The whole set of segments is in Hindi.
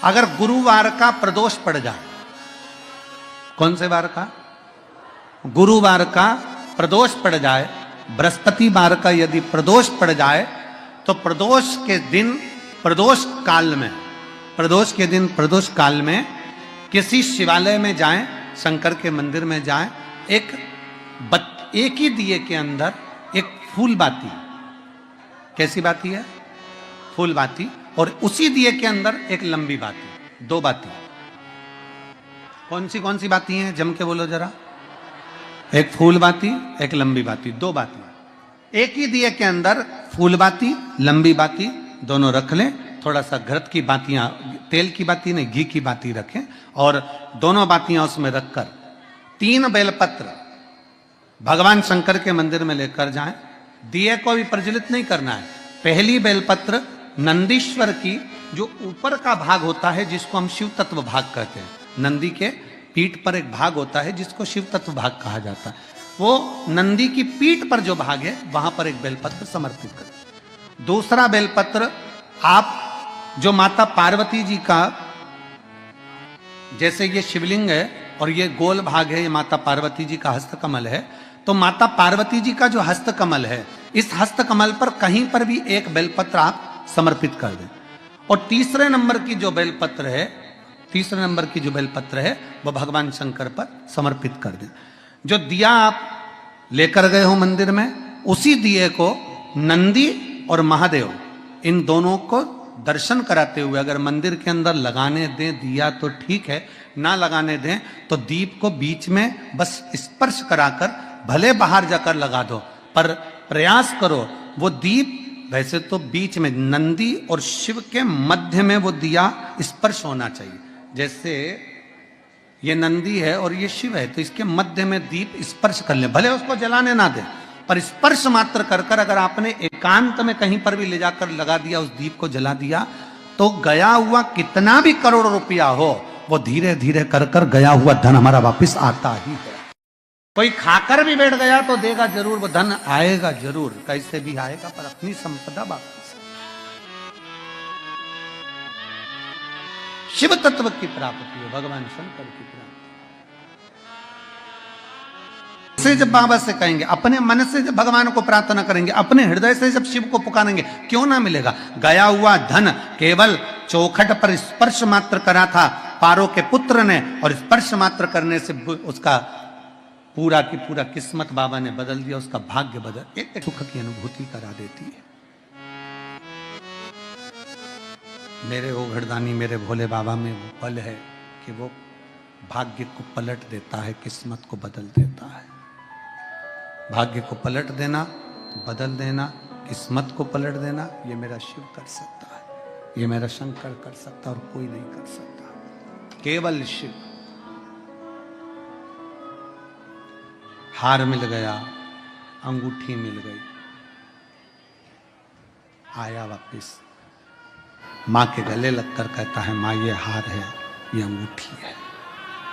अगर गुरुवार का प्रदोष पड़ जाए, कौन से वार का? गुरुवार का प्रदोष पड़ जाए, बृहस्पतिवार का यदि प्रदोष पड़ जाए, तो प्रदोष के दिन, प्रदोष काल में, प्रदोष के दिन, प्रदोष काल में किसी शिवालय में जाएं, शंकर के मंदिर में जाएं, एक ही दिए के अंदर एक फूल बाती, कैसी बाती है? फूल बाती, और उसी दिए के अंदर एक लंबी बाती, दो बाती। कौन सी बाती हैं? जम के बोलो जरा। एक फूल बाती, एक लंबी बाती, दो बाती। एक ही दिए के अंदर फूल बाती, लंबी बाती दोनों रख लें। थोड़ा सा घृत की बातियां, तेल की बाती नहीं, घी की बाती रखें, और दोनों बातियां उसमें रखकर 3 बेलपत्र भगवान शंकर के मंदिर में लेकर जाएं। दिए को भी प्रज्वलित नहीं करना है। पहली बेलपत्र नंदीश्वर की जो ऊपर का भाग होता है, जिसको हम शिव तत्व भाग कहते हैं, नंदी के पीठ पर एक भाग होता है जिसको शिव तत्व भाग कहा जाता है, वो नंदी की पीठ पर जो भाग है वहां पर एक बेलपत्र समर्पित करें। दूसरा बेलपत्र आप जो माता पार्वती जी का, जैसे ये शिवलिंग है और ये गोल भाग है, ये माता पार्वती जी का हस्तकमल है, तो माता पार्वती जी का जो हस्तकमल है, इस हस्तकमल पर कहीं पर भी एक बेलपत्र आप समर्पित कर दें। और तीसरे नंबर की जो बेलपत्र है, तीसरे नंबर की जो बेलपत्र है, वो भगवान शंकर पर समर्पित कर दें। जो दिया आप लेकर गए हो मंदिर में, उसी दिए को नंदी और महादेव, इन दोनों को दर्शन कराते हुए अगर मंदिर के अंदर लगाने दें दिया तो ठीक है, ना लगाने दें तो दीप को बीच में बस स्पर्श कराकर भले बाहर जाकर लगा दो, पर प्रयास करो वो दीप, वैसे तो बीच में नंदी और शिव के मध्य में वो दिया स्पर्श होना चाहिए। जैसे ये नंदी है और ये शिव है, तो इसके मध्य में दीप स्पर्श कर ले, भले उसको जलाने ना दे, पर स्पर्श मात्र कर कर अगर आपने एकांत में कहीं पर भी ले जाकर लगा दिया, उस दीप को जला दिया, तो गया हुआ कितना भी करोड़ रुपया हो, वो धीरे धीरे कर कर गया हुआ धन हमारा वापस आता ही है। कोई खाकर भी बैठ गया तो देगा जरूर, वो धन आएगा जरूर, कैसे भी आएगा, पर अपनी संपदा वापस। शिव तत्व की प्राप्ति है, भगवान शंकर की प्राप्ति से जब बाबा से कहेंगे, अपने मन से जब भगवान को प्रार्थना करेंगे, अपने हृदय से जब शिव को पुकारेंगे, क्यों ना मिलेगा। गया हुआ धन केवल चौखट पर स्पर्श मात्र करा था पारो के पुत्र ने, और स्पर्श मात्र करने से उसका पूरा की पूरा किस्मत बाबा ने बदल दिया, उसका भाग्य बदल, एक सुख की अनुभूति करा देती है। मेरे वो घरदानी, मेरे भोले बाबा में वो पल है कि वो भाग्य को पलट देता है, किस्मत को बदल देता है। भाग्य को पलट देना, बदल देना, किस्मत को पलट देना, ये मेरा शिव कर सकता है, ये मेरा शंकर कर सकता है, और कोई नहीं कर सकता, केवल शिव। हार मिल गया, अंगूठी मिल गई, आया वापिस, माँ के गले लगकर कहता है, माँ ये हार है, ये अंगूठी है।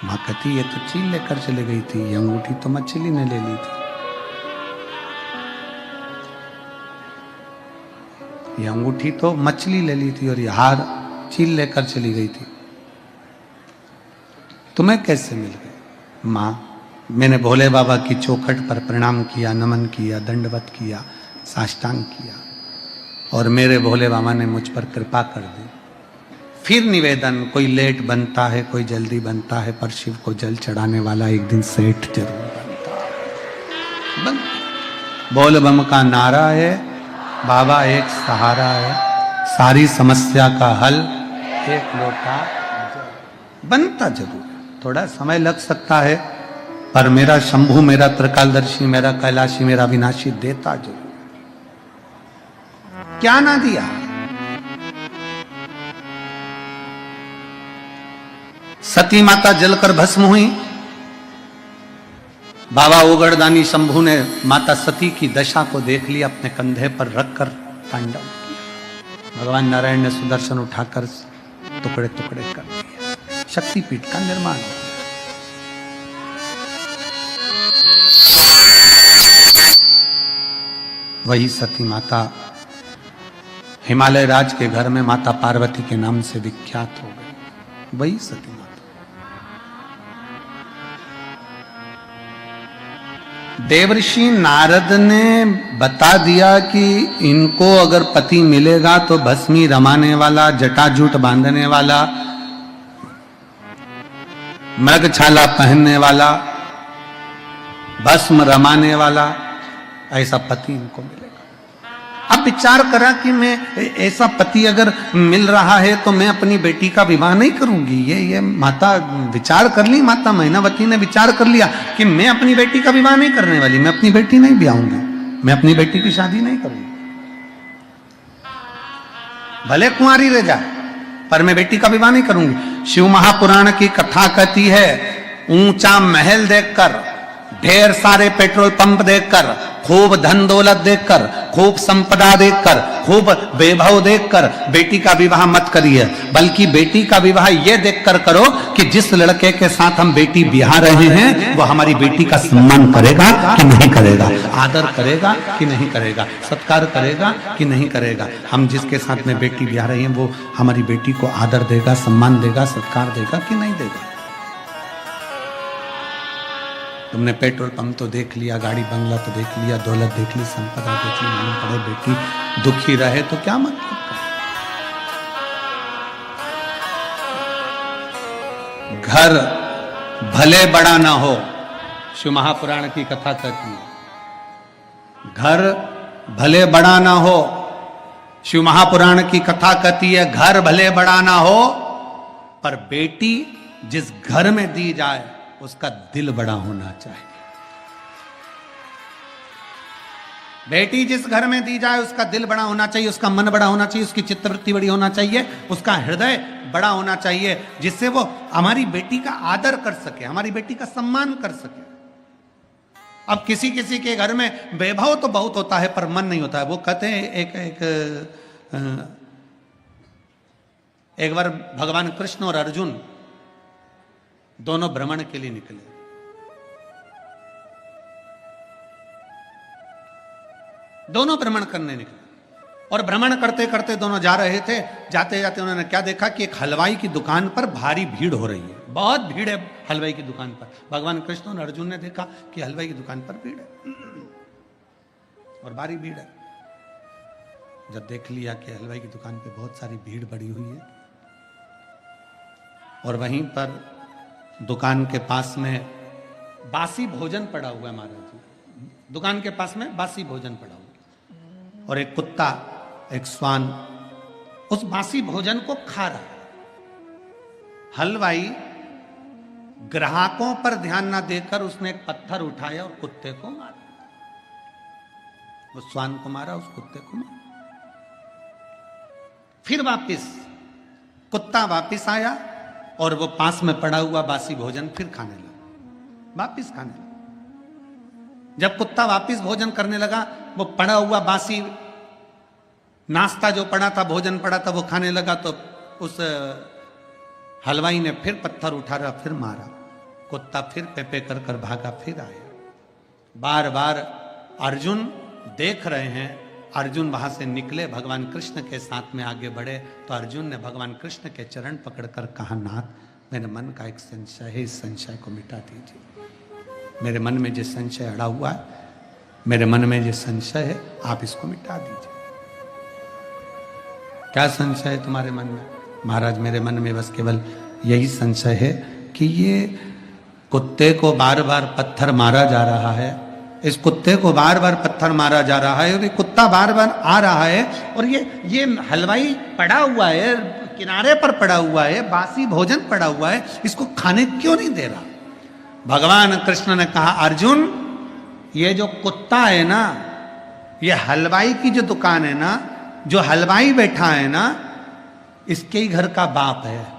माँ कहती ये तो चील लेकर चली गई थी, ये अंगूठी तो मछली ने ले ली थी। ये अंगूठी तो मछली ले ली थी और ये हार चील लेकर चली गई थी, तुम्हें कैसे मिल गई? माँ, मैंने भोले बाबा की चौखट पर प्रणाम किया, नमन किया, दंडवत किया, साष्टांग किया, और मेरे भोले बाबा ने मुझ पर कृपा कर दी। फिर निवेदन, कोई लेट बनता है, कोई जल्दी बनता है, पर शिव को जल चढ़ाने वाला एक दिन सेठ जरूर बनता है। बोल बम का नारा है, बाबा एक सहारा है, सारी समस्या का हल एक लोटा बनता जरूर। थोड़ा समय लग सकता है, पर मेरा शंभू, मेरा त्रिकालदर्शी, मेरा कैलाशी, मेरा विनाशी देता जरूर। क्या ना दिया? सती माता जलकर भस्म हुई, बाबा ओगड़दानी शंभू ने माता सती की दशा को देख लिया, अपने कंधे पर रखकर तांडव किया। भगवान नारायण ने सुदर्शन उठाकर टुकड़े टुकड़े कर दिए, शक्तिपीठ का निर्माण हो। वही सती माता हिमालय राज के घर में माता पार्वती के नाम से विख्यात हो गई। वही सती माता। देवर्षि नारद ने बता दिया कि इनको अगर पति मिलेगा तो भस्मी रमाने वाला, जटाजूट बांधने वाला, मृगछाला पहनने वाला, भस्म रमाने वाला, ऐसा पति इनको मिलेगा। अब विचार करा कि मैं ऐसा पति अगर मिल रहा है तो मैं अपनी बेटी का विवाह नहीं करूंगी। ये माता विचार कर ली, माता मैनावती ने विचार कर लिया कि मैं अपनी बेटी का विवाह नहीं करने वाली, मैं अपनी बेटी नहीं ब्याहूंगी, मैं अपनी बेटी की शादी नहीं करूंगी। भले कुंवारी रह जाए पर मैं बेटी का विवाह नहीं करूंगी। शिव महापुराण की कथा कहती है, ऊंचा महल देखकर, ढेर सारे पेट्रोल पंप देखकर, खूब धन दौलत देखकर, खूब संपदा देखकर, खूब वैभव देखकर बेटी का विवाह मत करिए, बल्कि बेटी का विवाह यह देखकर करो कि जिस लड़के के साथ हम बेटी ब्याह रहे हैं वो हमारी बेटी का सम्मान करेगा कि नहीं करेगा, आदर करेगा कि नहीं करेगा, सत्कार करेगा कि नहीं करेगा। हम जिसके साथ में बेटी ब्याह रहे हैं वो हमारी बेटी को आदर देगा, सम्मान देगा, सत्कार देगा कि नहीं देगा। तुमने पेट्रोल पंप तो देख लिया, गाड़ी बंगला तो देख लिया, दौलत देख ली, संपदा देख ली, मालूम पड़े बेटी दुखी रहे तो क्या मतलब का। घर भले बड़ा ना हो, शिव महापुराण की कथा कहती है, घर भले बड़ा ना हो, शिव महापुराण की कथा कहती है घर भले बड़ा ना हो, पर बेटी जिस घर में दी जाए उसका दिल बड़ा होना चाहिए। बेटी जिस घर में दी जाए उसका दिल बड़ा होना चाहिए, उसका मन बड़ा होना चाहिए, उसकी चित्तवृत्ति बड़ी होना चाहिए, उसका हृदय बड़ा होना चाहिए, जिससे वो हमारी बेटी का आदर कर सके, हमारी बेटी का सम्मान कर सके। अब किसी किसी के घर में वैभव तो बहुत होता है पर मन नहीं होता है। वो कहते हैं एक बार भगवान कृष्ण और अर्जुन दोनों भ्रमण के लिए निकले। दोनों भ्रमण करने निकले और भ्रमण करते करते दोनों जा रहे थे। जाते जाते उन्होंने क्या देखा कि एक हलवाई की दुकान पर भारी भीड़ हो रही है, बहुत भीड़ है हलवाई की दुकान पर। भगवान कृष्ण और अर्जुन ने देखा कि हलवाई की दुकान पर भीड़ है और भारी भीड़ है। जब देख लिया कि हलवाई की दुकान पे बहुत सारी भीड़ बढ़ी हुई है और वहीं पर दुकान के पास में बासी भोजन पड़ा हुआ है, महाराज जी दुकान के पास में बासी भोजन पड़ा हुआ है और एक कुत्ता, एक श्वान उस बासी भोजन को खा रहा है। हलवाई ग्राहकों पर ध्यान ना देकर उसने एक पत्थर उठाया और कुत्ते को मारा, उस श्वान को मारा, उस कुत्ते को मारा। फिर वापिस कुत्ता वापिस आया और वो पास में पड़ा हुआ बासी भोजन फिर खाने लगा, वापिस खाने लगा। जब कुत्ता वापिस भोजन करने लगा, वो पड़ा हुआ बासी नाश्ता जो पड़ा था, भोजन पड़ा था, वो खाने लगा तो उस हलवाई ने फिर पत्थर उठाया, फिर मारा। कुत्ता फिर पेपे कर कर भागा, फिर आया। बार बार अर्जुन देख रहे हैं। अर्जुन वहां से निकले, भगवान कृष्ण के साथ में आगे बढ़े तो अर्जुन ने भगवान कृष्ण के चरण पकड़कर कहा, नाथ मेरे मन का एक संशय है, इस संशय को मिटा दीजिए। मेरे मन में जो संशय अड़ा हुआ है, मेरे मन में जो संशय है, आप इसको मिटा दीजिए। क्या संशय है तुम्हारे मन में? महाराज मेरे मन में बस केवल यही संशय है कि ये कुत्ते को बार बार पत्थर मारा जा रहा है, इस कुत्ते को बार बार पत्थर मारा जा रहा है और ये कुत्ता बार बार आ रहा है और ये हलवाई पड़ा हुआ है, किनारे पर पड़ा हुआ है, बासी भोजन पड़ा हुआ है, इसको खाने क्यों नहीं दे रहा? भगवान कृष्ण ने कहा, अर्जुन ये जो कुत्ता है ना, ये हलवाई की जो दुकान है ना, जो हलवाई बैठा है ना, इसके ही घर का बाप है,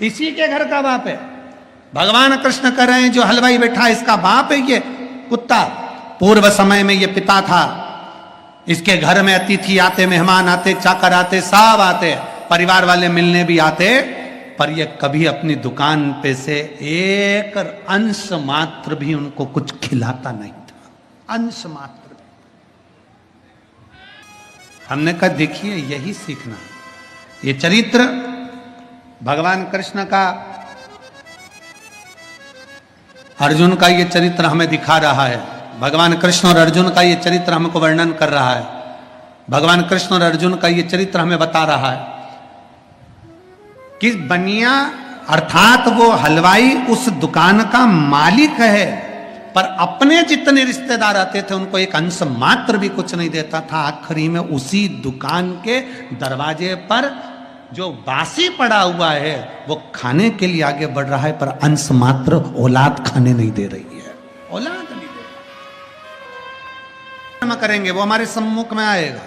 इसी के घर का बाप है। भगवान कृष्ण कह रहे हैं जो हलवाई बैठा है इसका बाप है ये कुत्ता। पूर्व समय में ये पिता था, इसके घर में अतिथि आते, मेहमान आते, चाकर आते, सब आते, परिवार वाले मिलने भी आते, पर ये कभी अपनी दुकान पे से एक अंश मात्र भी उनको कुछ खिलाता नहीं था, अंश मात्र भी। हमने कहा देखिए यही सीखना, ये चरित्र भगवान कृष्ण का, अर्जुन का ये चरित्र हमें दिखा रहा है। भगवान कृष्ण और अर्जुन का ये चरित्र हमको वर्णन कर रहा है। भगवान कृष्ण और अर्जुन का ये चरित्र हमें बता रहा है कि बनिया अर्थात वो हलवाई उस दुकान का मालिक है, पर अपने जितने रिश्तेदार आते थे उनको एक अंश मात्र भी कुछ नहीं देता था। आखिरी में उसी दुकान के दरवाजे पर जो बासी पड़ा हुआ है वो खाने के लिए आगे बढ़ रहा है, पर अंश मात्र औलाद खाने नहीं दे रही है। औलाद नहीं दे रही। करेंगे वो हमारे सम्मुख में आएगा।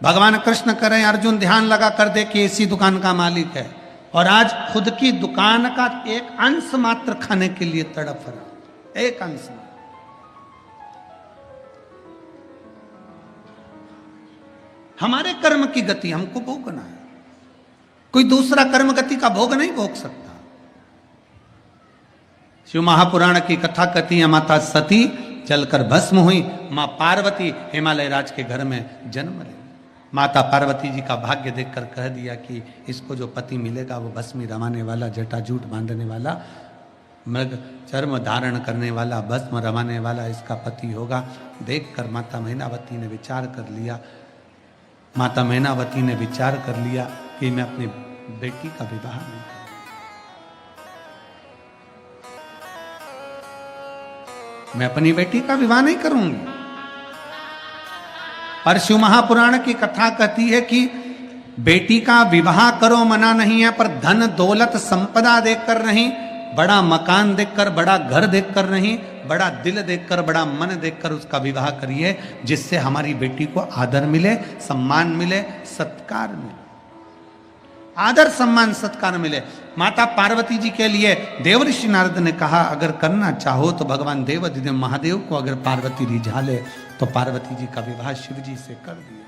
भगवान कृष्ण करें, अर्जुन ध्यान लगा कर दे कि इसी दुकान का मालिक है और आज खुद की दुकान का एक अंश मात्र खाने के लिए तड़प रहा, एक अंश। हमारे कर्म की गति हमको भोगना है, कोई दूसरा कर्म गति का भोग नहीं भोग सकता। शिव महापुराण की कथा कहती है, माता सती जलकर भस्म हुई, मां पार्वती हिमालय राज के घर में जन्म ले। माता पार्वती जी का भाग्य देखकर कह दिया कि इसको जो पति मिलेगा वो भस्मी रमाने वाला, जटाजूट बांधने वाला, मृग चर्म धारण करने वाला, भस्म रमाने वाला इसका पति होगा। देखकर माता मैनावती ने विचार कर लिया, माता मैनावती ने विचार कर लिया कि मैं अपनी बेटी का विवाह नहीं करूंगी। मैं अपनी बेटी का विवाह नहीं करूंगी। पर शिव महापुराण की कथा कहती है कि बेटी का विवाह करो मना नहीं है, पर धन दौलत संपदा देखकर नहीं, बड़ा मकान देखकर, बड़ा घर देखकर नहीं, बड़ा दिल देखकर, बड़ा मन देखकर उसका विवाह करिए, जिससे हमारी बेटी को आदर मिले, सम्मान मिले, सत्कार मिले। आदर सम्मान सत्कार मिले। माता पार्वती जी के लिए देवऋषि नारद ने कहा, अगर करना चाहो तो भगवान देवाधिदेव महादेव को अगर पार्वती रिझा ले तो पार्वती जी का विवाह शिव जी से कर दिया,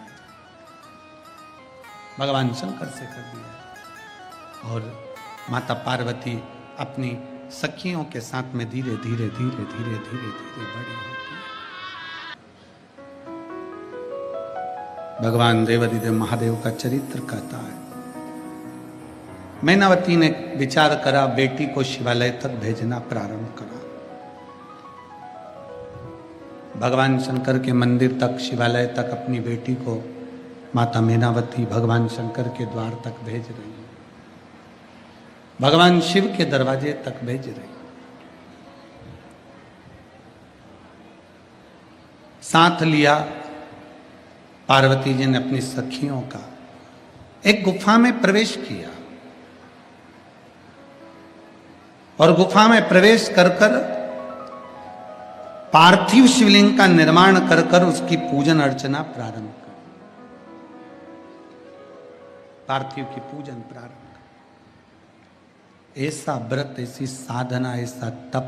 भगवान शंकर से कर दिया। और माता पार्वती अपनी सखियों के साथ में धीरे धीरे धीरे धीरे धीरे धीरे बड़ी होती है। भगवान देवाधिदेव महादेव का चरित्र कहता है, मैनावती ने विचार करा, बेटी को शिवालय तक भेजना प्रारंभ करा। भगवान शंकर के मंदिर तक, शिवालय तक अपनी बेटी को माता मैनावती भगवान शंकर के द्वार तक भेज रही है, भगवान शिव के दरवाजे तक भेज रही। साथ लिया पार्वती जी ने अपनी सखियों का, एक गुफा में प्रवेश किया और गुफा में प्रवेश कर कर पार्थिव शिवलिंग का निर्माण कर कर उसकी पूजन अर्चना प्रारंभ कर, पार्थिव की पूजन प्रारंभ कर। ऐसा व्रत, ऐसी साधना, ऐसा तप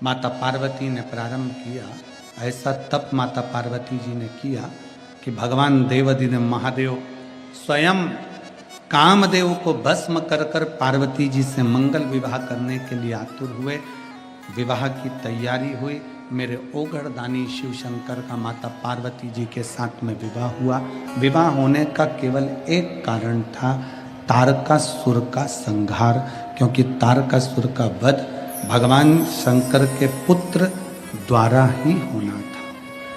माता पार्वती ने प्रारंभ किया। ऐसा तप माता पार्वती जी ने किया कि भगवान देवाधिदेव महादेव स्वयं कामदेव को भस्म कर कर पार्वती जी से मंगल विवाह करने के लिए आतुर हुए। विवाह की तैयारी हुई। मेरे ओगढ़ दानी शिव शंकर का माता पार्वती जी के साथ में विवाह हुआ। विवाह होने का केवल एक कारण था, तारकासुर का संहार, क्योंकि तारकासुर का वध भगवान शंकर के पुत्र द्वारा ही होना था,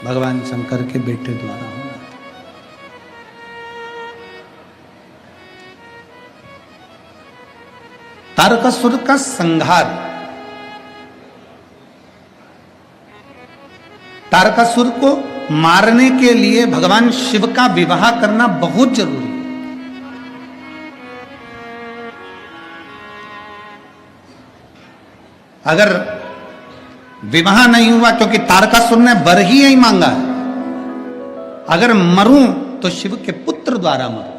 भगवान शंकर के बेटे द्वारा होना था। तारकासुर का संहार, तारकासुर को मारने के लिए भगवान शिव का विवाह करना बहुत जरूरी है। अगर विवाह नहीं हुआ, क्योंकि तारकासुर ने वर ही नहीं मांगा है, अगर मरूं तो शिव के पुत्र द्वारा मरूं।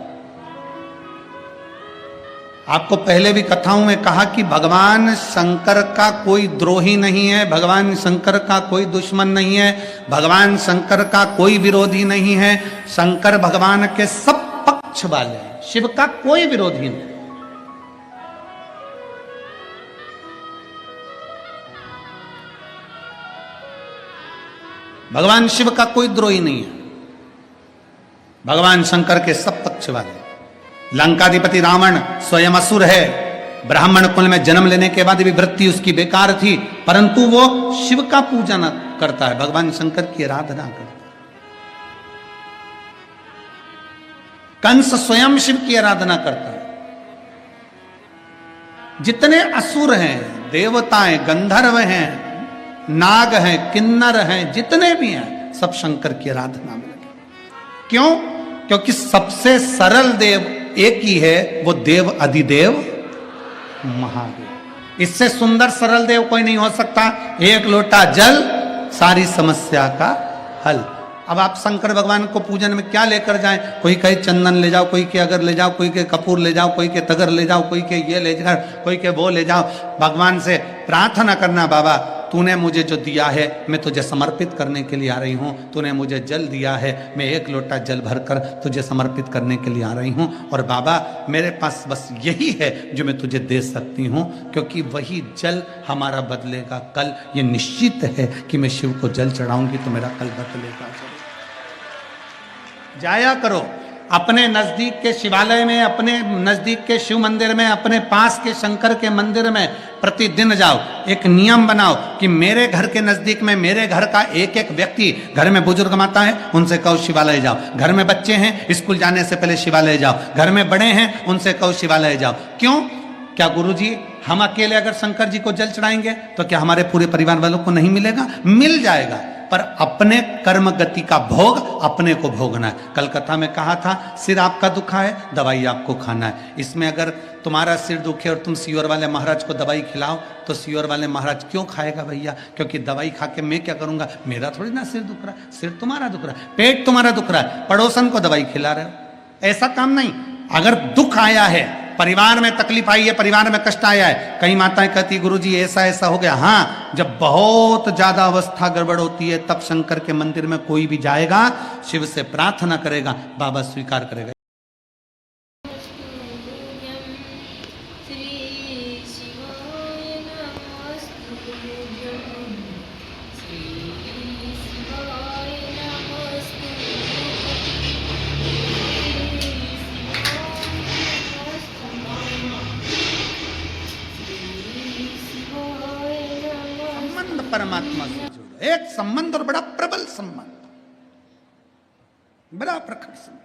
आपको पहले भी कथाओं में कहा कि भगवान शंकर का कोई द्रोही नहीं है, भगवान शंकर का कोई दुश्मन नहीं है, भगवान शंकर का कोई विरोधी नहीं है। शंकर भगवान के सब पक्ष वाले हैं, शिव का कोई विरोधी नहीं। भगवान शिव का कोई द्रोही नहीं है, भगवान शंकर के सब पक्ष वाले। लंकाधिपति रावण स्वयं असुर है, ब्राह्मण कुल में जन्म लेने के बाद भी वृत्ति उसकी बेकार थी, परंतु वो शिव का पूजन करता है, भगवान शंकर की आराधना करता है। कंस स्वयं शिव की आराधना करता है। जितने असुर हैं, देवताएं, गंधर्व हैं, नाग हैं, किन्नर हैं, जितने भी हैं, सब शंकर की आराधना में लगे। क्यों? क्योंकि सबसे सरल देव एक ही है, वो देव अधिदेव महादेव। इससे सुंदर सरल देव कोई नहीं हो सकता। एक लोटा जल, सारी समस्या का हल। अब आप शंकर भगवान को पूजन में क्या लेकर जाएं? कोई कहे चंदन ले जाओ, कोई के अगर ले जाओ, कोई के कपूर ले जाओ, कोई के तगर ले जाओ, कोई के ये ले जाओ, कोई के वो ले जाओ। भगवान से प्रार्थना करना, बाबा तूने मुझे जो दिया है मैं तुझे समर्पित करने के लिए आ रही हूँ। तूने मुझे जल दिया है, मैं एक लोटा जल भरकर तुझे समर्पित करने के लिए आ रही हूँ। और बाबा मेरे पास बस यही है जो मैं तुझे दे सकती हूँ, क्योंकि वही जल हमारा बदलेगा कल। ये निश्चित है कि मैं शिव को जल चढ़ाऊंगी तो मेरा कल बदलेगा। जाया करो अपने नजदीक के शिवालय में, अपने नजदीक के शिव मंदिर में, अपने पास के शंकर के मंदिर में प्रतिदिन जाओ। एक नियम बनाओ कि मेरे घर के नजदीक में, मेरे घर का एक एक व्यक्ति, घर में बुजुर्ग माता है उनसे कहो शिवालय जाओ, घर में बच्चे हैं स्कूल जाने से पहले शिवालय जाओ, घर में बड़े हैं उनसे कहो शिवालय जाओ। क्यों? क्या गुरुजी हम अकेले अगर शंकर जी को जल चढ़ाएंगे तो क्या हमारे पूरे परिवार वालों को नहीं मिलेगा? मिल जाएगा, पर अपने कर्म गति का भोग अपने को भोगना है। कल कथा में कहा था, सिर आपका दुखा है, दवाई आपको खाना है। इसमें अगर तुम्हारा सिर दुखे और तुम सियोर वाले महाराज को दवाई खिलाओ तो सियोर वाले महाराज क्यों खाएगा भैया? क्योंकि दवाई खा के मैं क्या करूंगा? मेरा थोड़ी ना सिर दुख रहा है, सिर तुम्हारा दुख रहा है, पेट तुम्हारा दुख रहा है, पड़ोसन को दवाई खिला रहे हो। ऐसा काम नहीं। अगर दुख आया है, परिवार में तकलीफ आई है, परिवार में कष्ट आया है, कई माताएं कहती गुरुजी ऐसा ऐसा हो गया। हाँ, जब बहुत ज्यादा अवस्था गड़बड़ होती है तब शंकर के मंदिर में कोई भी जाएगा, शिव से प्रार्थना करेगा, बाबा स्वीकार करेगा। परमात्मा से जुड़ो, एक संबंध और बड़ा प्रबल संबंध, बड़ा प्रखर संबंध।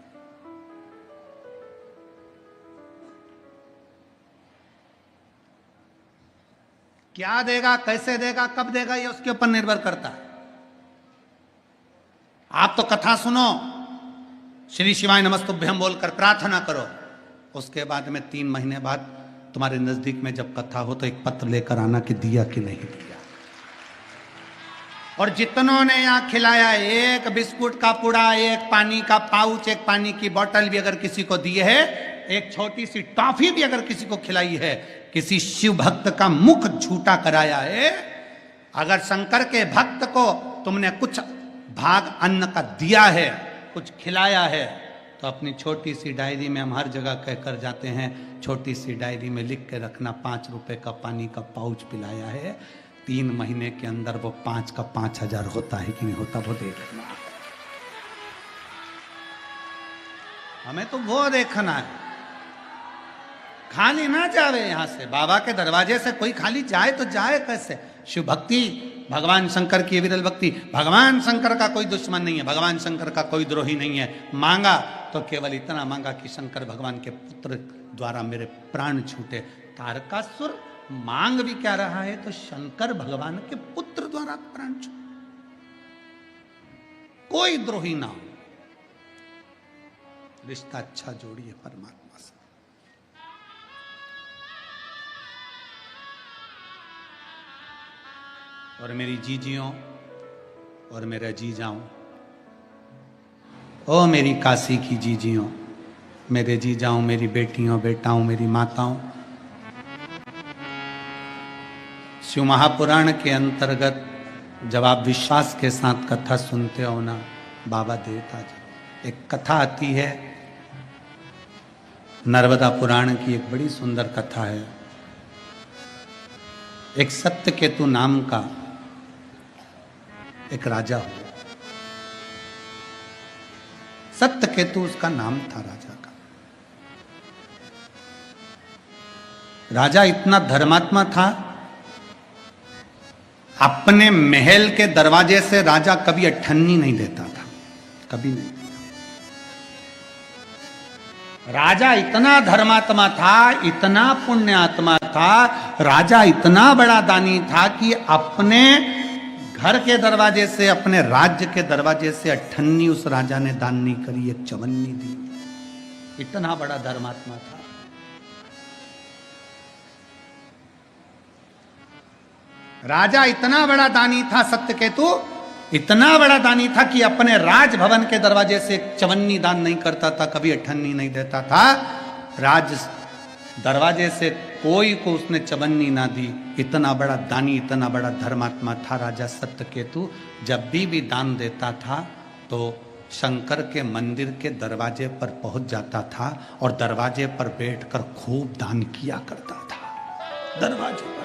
क्या देगा, कैसे देगा, कब देगा, ये उसके ऊपर निर्भर करता है। आप तो कथा सुनो, श्री शिवाय नमस्तुभ्यम बोलकर प्रार्थना करो, उसके बाद में 3 महीने बाद तुम्हारे नजदीक में जब कथा हो तो एक पत्र लेकर आना कि दिया कि नहीं दिया। और जितनों ने यहाँ खिलाया, एक बिस्कुट का पुड़ा, एक पानी का पाउच, एक पानी की बोतल भी अगर किसी को दी है, एक छोटी सी टॉफी भी अगर किसी को खिलाई है, किसी शिव भक्त का मुख झूठा कराया है, अगर शंकर के भक्त को तुमने कुछ भाग अन्न का दिया है, कुछ खिलाया है, तो अपनी छोटी सी डायरी में, हम हर जगह कहकर जाते हैं, छोटी सी डायरी में लिख के रखना 5 रुपए का पानी का पाउच पिलाया है। 3 महीने के अंदर वो 5 का 5000 होता है कि नहीं होता, वो देखना। हमें तो वो देखना है, खाली ना जावे यहां से। बाबा के दरवाजे से कोई खाली जाए तो जाए कैसे? शिव भक्ति, भगवान शंकर की विरल भक्ति। भगवान शंकर का कोई दुश्मन नहीं है, भगवान शंकर का कोई द्रोही नहीं है। मांगा तो केवल इतना मांगा कि शंकर भगवान के पुत्र द्वारा मेरे प्राण छूटे। तारकासुर मांग भी क्या रहा है? तो शंकर भगवान के पुत्र द्वारा प्राण छूटे, कोई द्रोही ना हो। रिश्ता अच्छा जोड़िए परमात्मा से। और मेरी जीजियों और मेरे जीजाओं, ओ मेरी काशी की जीजियों, मेरे जीजाओं, मेरी बेटियों, बेटाओं, मेरी माताओं, शिव महापुराण के अंतर्गत जब आप विश्वास के साथ कथा सुनते हो ना, बाबा देवता जी, एक कथा आती है नर्मदा पुराण की, एक बड़ी सुंदर कथा है। एक सत्यकेतु नाम का एक राजा हुआ। सत्यकेतु उसका नाम था राजा का। राजा इतना धर्मात्मा था, अपने महल के दरवाजे से राजा कभी अठन्नी नहीं देता था, कभी नहीं। राजा इतना धर्मात्मा था, इतना पुण्यात्मा था, राजा इतना बड़ा दानी था कि अपने घर के दरवाजे से, अपने राज्य के दरवाजे से अठन्नी उस राजा ने दान नहीं करी, एक चवन्नी दी। इतना बड़ा धर्मात्मा था। राजा इतना बड़ा दानी था, सत्यकेतु इतना बड़ा दानी था कि अपने राजभवन के दरवाजे से एक चवन्नी दान नहीं करता था, कभी अठन्नी नहीं देता था। राज दरवाजे से कोई को उसने चवन्नी ना दी। इतना बड़ा दानी, इतना बड़ा धर्मात्मा था राजा सत्यकेतु। जब भी दान देता था तो शंकर के मंदिर के दरवाजे पर पहुंच जाता था और दरवाजे पर बैठकर खूब दान किया करता था। दरवाजे पर,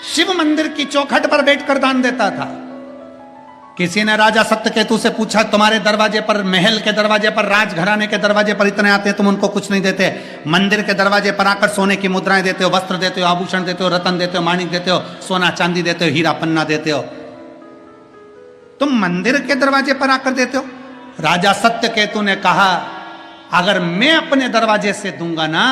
शिव मंदिर की चौखट पर बैठकर दान देता था। किसी ने राजा सत्यकेतु से पूछा, तुम्हारे दरवाजे पर, महल के दरवाजे पर, राजघराने के दरवाजे पर इतने आते हैं, तुम उनको कुछ नहीं देते? मंदिर के दरवाजे पर आकर सोने की मुद्राएं देते हो, वस्त्र देते हो, आभूषण देते हो, रतन देते हो, माणिक देते हो, सोना चांदी देते हो, हीरा पन्ना देते हो, तुम मंदिर के दरवाजे पर आकर देते हो? राजा सत्यकेतु ने कहा, अगर मैं अपने दरवाजे से दूंगा ना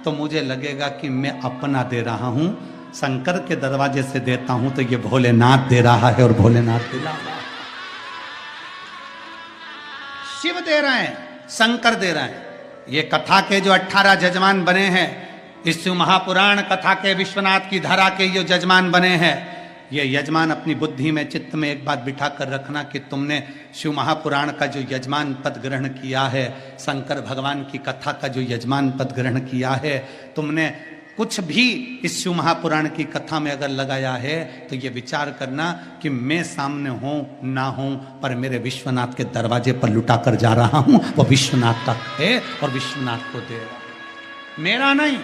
तो मुझे लगेगा कि मैं अपना दे रहा हूं, शंकर के दरवाजे से देता हूं तो ये भोलेनाथ दे रहा है और भोलेनाथ दे रहा है। शिव दे रहे हैं, शंकर दे रहे हैं। ये कथा के जो 18 जजमान बने हैं, इस शिव महापुराण कथा के विश्वनाथ की धारा के जो जजमान बने हैं, ये यजमान अपनी बुद्धि में, चित्त में एक बात बिठा कर रखना कि तुमने शिव महापुराण का जो यजमान पद ग्रहण किया है, शंकर भगवान की कथा का जो यजमान पद ग्रहण किया है, तुमने कुछ भी इस शिव महापुराण की कथा में अगर लगाया है तो ये विचार करना कि मैं सामने हूं ना हूं, पर मेरे विश्वनाथ के दरवाजे पर लुटा कर जा रहा हूं, वो विश्वनाथ तक है और विश्वनाथ को दे रहा, मेरा नहीं।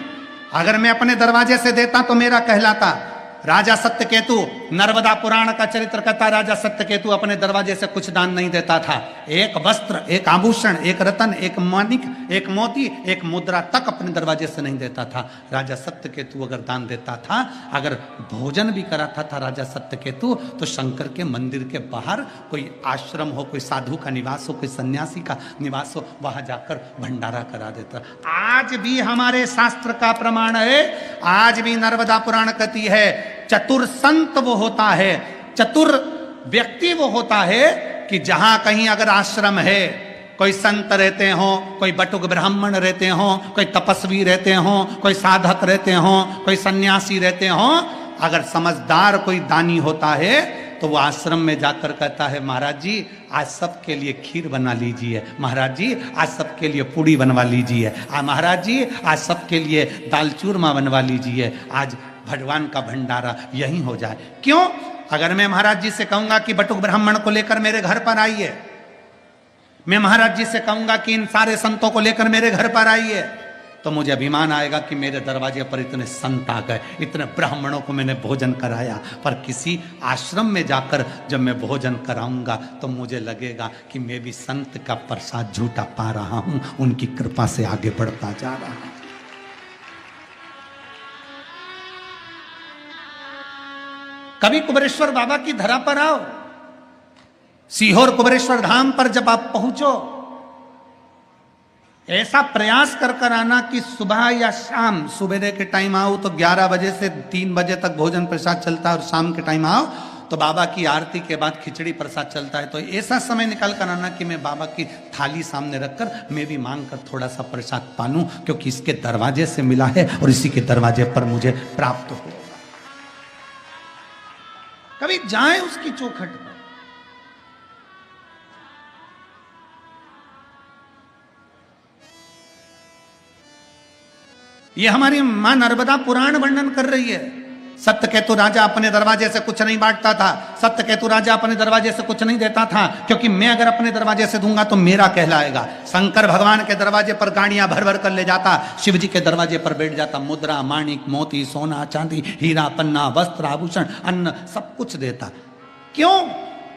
अगर मैं अपने दरवाजे से देता तो मेरा कहलाता। राजा सत्यकेतु, नर्मदा पुराण का चरित्र कहता, राजा सत्यकेतु अपने दरवाजे से कुछ दान नहीं देता था। एक वस्त्र, एक आभूषण, एक रतन, एक माणिक, एक मोती, एक मुद्रा तक अपने दरवाजे से नहीं देता था। राजा सत्यकेतु अगर दान देता था, अगर भोजन भी कराता था राजा सत्यकेतु, तो शंकर के मंदिर के बाहर कोई आश्रम हो, कोई साधु का निवास हो, कोई सन्यासी का निवास हो, वहां जाकर भंडारा करा देता। आज भी हमारे शास्त्र का प्रमाण है, आज भी नर्मदा पुराण कहती है, चतुर संत वो होता है, चतुर व्यक्ति वो होता है कि जहां कहीं अगर आश्रम है, कोई संत रहते हो, कोई बटुक ब्राह्मण रहते हो, कोई तपस्वी रहते हो, कोई साधक रहते हो, कोई सन्यासी रहते हो, अगर समझदार कोई दानी होता है तो वो आश्रम में जाकर कहता है, महाराज जी आज सबके लिए खीर बना लीजिए, महाराज जी आज सबके लिए पूड़ी बनवा लीजिए, महाराज जी आज सबके लिए दाल चूरमा बनवा लीजिए, आज भगवान का भंडारा यही हो जाए। क्यों? अगर मैं महाराज जी से कहूंगा कि बटुक ब्राह्मण को लेकर मेरे घर पर आइए, मैं महाराज जी से कहूंगा कि इन सारे संतों को लेकर मेरे घर पर आइए, तो मुझे अभिमान आएगा कि मेरे दरवाजे पर इतने संत आ गए, इतने ब्राह्मणों को मैंने भोजन कराया। पर किसी आश्रम में जाकर जब मैं भोजन कराऊंगा तो मुझे लगेगा कि मैं भी संत का प्रसाद झूठा पा रहा हूं, उनकी कृपा से आगे बढ़ता जा रहा हूं। कभी कुबेरेश्वर बाबा की धरा पर आओ, सीहोर कुबेरेश्वर धाम पर जब आप पहुंचो, ऐसा प्रयास कर कर आना कि सुबह या शाम, सुबह के टाइम आओ तो 11 बजे से 3 बजे तक भोजन प्रसाद चलता है, और शाम के टाइम आओ तो बाबा की आरती के बाद खिचड़ी प्रसाद चलता है। तो ऐसा समय निकाल कर आना कि मैं बाबा की थाली सामने रखकर मैं भी मांग कर थोड़ा सा प्रसाद पालूं, क्योंकि इसके दरवाजे से मिला है और इसी के दरवाजे पर मुझे प्राप्त हो। कभी जाए उसकी चौखट पर। ये हमारी मां नर्मदा पुराण वर्णन कर रही है। सत्यकेतु राजा अपने दरवाजे से कुछ नहीं बांटता था, सत्यकेतु राजा अपने दरवाजे से कुछ नहीं देता था, क्योंकि मैं अगर अपने दरवाजे से दूंगा तो मेरा कहलाएगा। शंकर भगवान के दरवाजे पर गाड़ियां भर भर कर ले जाता, शिव जी के दरवाजे पर बैठ जाता, मुद्रा, माणिक, मोती, सोना, चांदी, हीरा, पन्ना, वस्त्र, आभूषण, अन्न, सब कुछ देता। क्यों?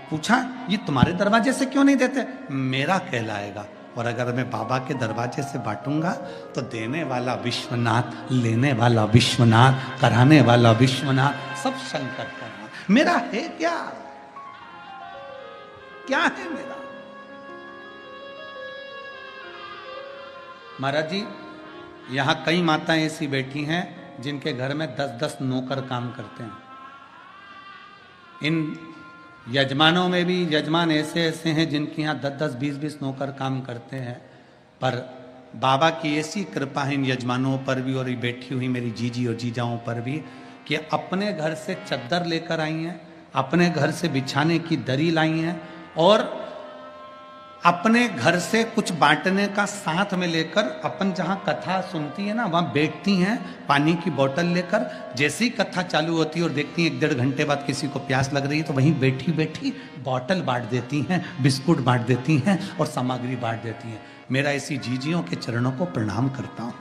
पूछा, ये तुम्हारे दरवाजे से क्यों नहीं देते? मेरा कहलाएगा। और अगर मैं बाबा के दरवाजे से बांटूंगा तो देने वाला विश्वनाथ, लेने वाला विश्वनाथ, कराने वाला विश्वनाथ, सब शंकर का नाम। मेरा है क्या? क्या है मेरा? महाराज जी, यहां कई माताएं ऐसी बैठी हैं जिनके घर में 10-10 नौकर काम करते हैं। इन यजमानों में भी यजमान ऐसे ऐसे हैं जिनके यहाँ 10-10, 20-20 नौकर काम करते हैं। पर बाबा की ऐसी कृपा है इन यजमानों पर भी और ये बैठी हुई मेरी जीजी और जीजाओं पर भी कि अपने घर से चद्दर लेकर आई हैं, अपने घर से बिछाने की दरी लाई हैं और अपने घर से कुछ बांटने का साथ में लेकर, अपन जहां कथा सुनती है ना वहां बैठती हैं पानी की बोतल लेकर। जैसी कथा चालू होती है और देखती हैं 1-1.5 घंटे बाद किसी को प्यास लग रही है तो वहीं बैठी बैठी बोतल बांट देती हैं, बिस्कुट बांट देती हैं और सामग्री बांट देती हैं। मेरा ऐसी जीजियों के चरणों को प्रणाम करता हूं,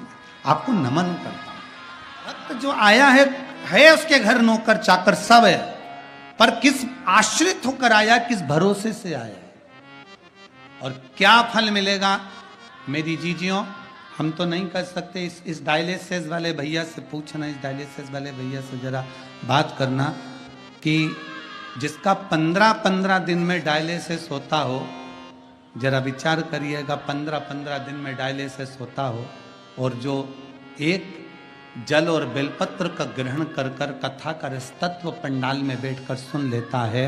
आपको नमन करता हूं। भक्त जो आया है उसके घर नौकर चाकर सब है, पर किस आश्रित होकर आया, किस भरोसे से आया और क्या फल मिलेगा। मेरी जीजियों, हम तो नहीं कर सकते। इस डायलिसिस वाले भैया से पूछना, इस डायलिसिस वाले भैया से जरा बात करना कि जिसका 15-15 दिन में डायलिसिस होता हो, जरा विचार करिएगा, 15-15 दिन में डायलिसिस होता हो और जो एक जल और बेलपत्र का ग्रहण कर कर कथा का तत्व पंडाल में बैठकर सुन लेता है,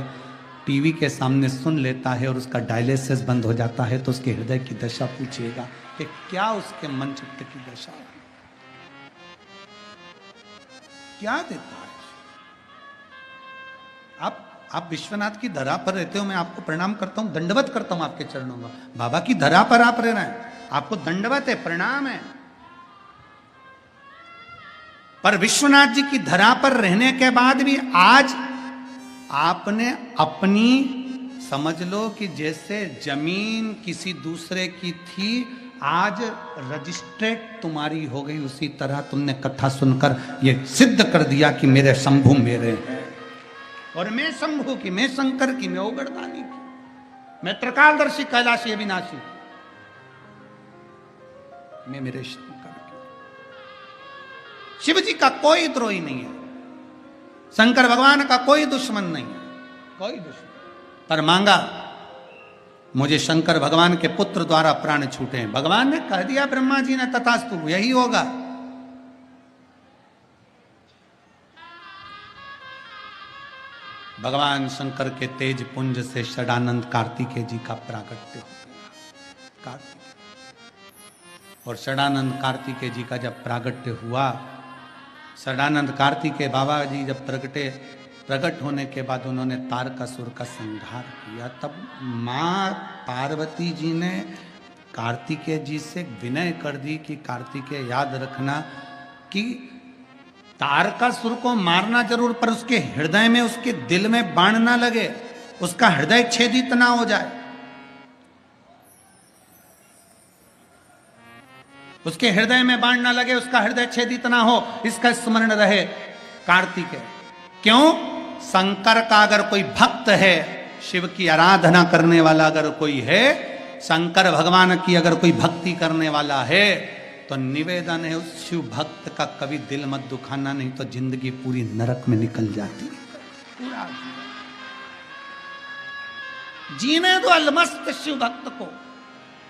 टीवी के सामने सुन लेता है और उसका डायलिसिस बंद हो जाता है, तो उसके हृदय की दशा पूछिएगा कि क्या उसके मन चित्त की दशा है, क्या देता है। आप विश्वनाथ की धरा पर रहते हो, मैं आपको प्रणाम करता हूं, दंडवत करता हूं आपके चरणों में। बाबा की धरा पर आप रह रहे हैं, आपको दंडवत है, प्रणाम है। पर विश्वनाथ जी की धरा पर रहने के बाद भी आज आपने अपनी, समझ लो कि जैसे जमीन किसी दूसरे की थी, आज रजिस्ट्रेट तुम्हारी हो गई, उसी तरह तुमने कथा सुनकर ये सिद्ध कर दिया कि मेरे शंभु मेरे हैं और मैं शंभु की, मैं शंकर की, मैं ओगड़दानी की, मैं त्रिकालदर्शी कैलाशी अविनाशी, मैं मेरे शंकर की। शिव जी का कोई द्रोही नहीं है, शंकर भगवान का कोई दुश्मन नहीं है, कोई दुश्मन। पर मांगा मुझे शंकर भगवान के पुत्र द्वारा प्राण छूटे हैं। भगवान ने कह दिया ब्रह्मा जी ने, तथास्तु, यही होगा। भगवान शंकर के तेज पुंज से षडानंद कार्तिकेय जी का प्राकट्य हो गया। और षडानंद कार्तिकेय जी का जब प्रागट्य हुआ, षडानंद कार्तिकेय बाबा जी जब प्रकट होने के बाद उन्होंने तारकासुर का संहार किया, तब माँ पार्वती जी ने कार्तिकेय जी से विनय कर दी कि कार्तिकेय याद रखना कि तारकासुर को मारना जरूर, पर उसके हृदय में, उसके दिल में बाण ना लगे, उसका हृदय छेदित ना हो जाए, उसके हृदय में बाण ना लगे, उसका हृदय छेदित ना हो, इसका स्मरण रहे कार्तिकेय। क्यों? शंकर का अगर कोई भक्त है, शिव की आराधना करने वाला अगर कोई है, शंकर भगवान की अगर कोई भक्ति करने वाला है, तो निवेदन है उस शिव भक्त का कभी दिल मत दुखाना, नहीं तो जिंदगी पूरी नरक में निकल जाती है। पूरा जीने दो अलमस्त शिव भक्त को,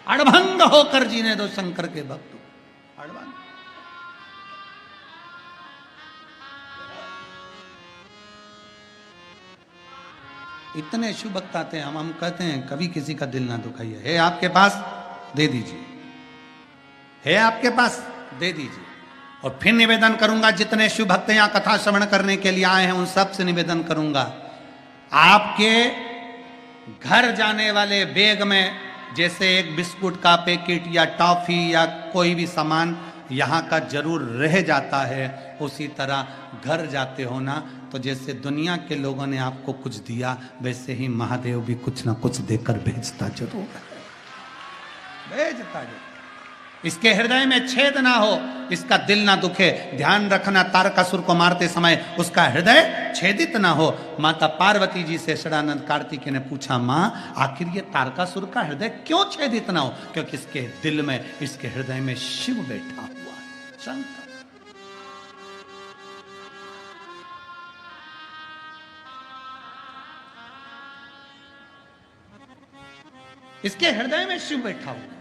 अड़भंग होकर जीने दो शंकर के भक्त को, अड़भंग। इतने शुभ भक्त आते हैं, हम कहते हैं कभी किसी का दिल ना दुखाइए। है आपके पास, दे दीजिए, है आपके पास, दे दीजिए। और फिर निवेदन करूंगा, जितने शिव भक्त यहां कथा श्रवण करने के लिए आए हैं उन सब से निवेदन करूंगा, आपके घर जाने वाले बैग में जैसे एक बिस्कुट का पैकेट या टॉफी या कोई भी सामान यहाँ का जरूर रह जाता है, उसी तरह घर जाते हो ना, तो जैसे दुनिया के लोगों ने आपको कुछ दिया, वैसे ही महादेव भी कुछ ना कुछ देकर भेजता जरूर है, भेजता जरूर। इसके हृदय में छेद ना हो, इसका दिल ना दुखे। ध्यान रखना, तारकासुर को मारते समय उसका हृदय छेदित ना हो। माता पार्वती जी से षडानंद कार्तिकेय ने पूछा, माँ आखिर ये तारकासुर का हृदय क्यों छेदित ना हो? क्योंकि इसके दिल में, इसके हृदय में शिव बैठा हुआ है, शंकर। इसके हृदय में शिव बैठा हुआ है।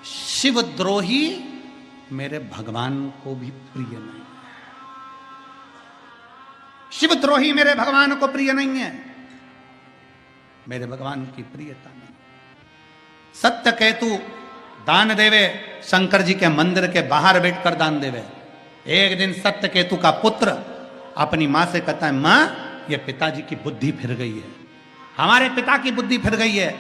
शिवद्रोही मेरे भगवान को भी प्रिय नहीं है। शिवद्रोही मेरे भगवान को प्रिय नहीं है, मेरे भगवान की प्रियता नहीं। सत्यकेतु दान देवे, शंकर जी के मंदिर के बाहर बैठकर दान देवे। एक दिन सत्यकेतु का पुत्र अपनी मां से कहता है, मां ये पिताजी की बुद्धि फिर गई है, हमारे पिता की बुद्धि फिर गई है।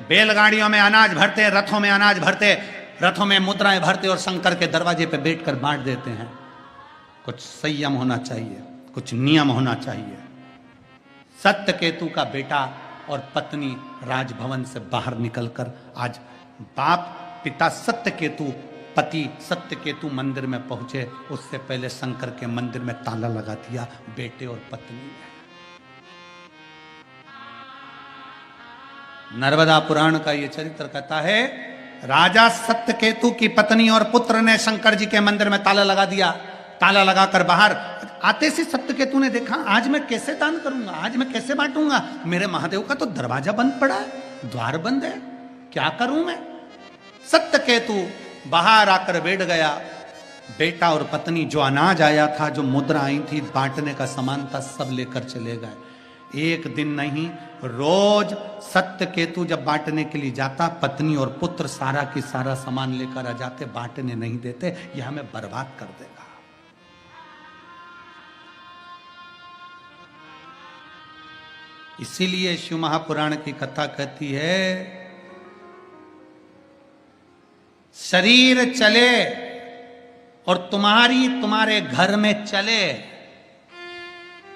बैलगाड़ियों में अनाज भरते, रथों में अनाज भरते, रथों में मुद्राएं भरते और शंकर के दरवाजे पे बैठकर बांट देते हैं। कुछ संयम होना चाहिए, कुछ नियम होना चाहिए। सत्यकेतु का बेटा और पत्नी राजभवन से बाहर निकलकर आज बाप पिता सत्यकेतु, पति सत्यकेतु मंदिर में पहुंचे, उससे पहले शंकर के मंदिर में ताला लगा दिया बेटे और पत्नी ने। नर्मदा पुराण का यह चरित्र कहता है, राजा सत्यकेतु की पत्नी और पुत्र ने शंकर जी के मंदिर में ताला लगा दिया। ताला लगाकर बाहर आते से सत्यकेतु ने देखा, आज मैं कैसे दान करूंगा, आज मैं कैसे बांटूंगा, मेरे महादेव का तो दरवाजा बंद पड़ा है, द्वार बंद है, क्या करूं मैं। सत्यकेतु बाहर आकर बैठ गया। बेटा और पत्नी जो अनाज आया था, जो मुद्रा आई थी, बांटने का सामान था, सब लेकर चले गए। एक दिन नहीं, रोज सत्यकेतु जब बांटने के लिए जाता, पत्नी और पुत्र सारा की सारा सामान लेकर आ जाते, बांटने नहीं देते, यह हमें बर्बाद कर देगा। इसीलिए शिव महापुराण की कथा कहती है, शरीर चले और तुम्हारे घर में चले,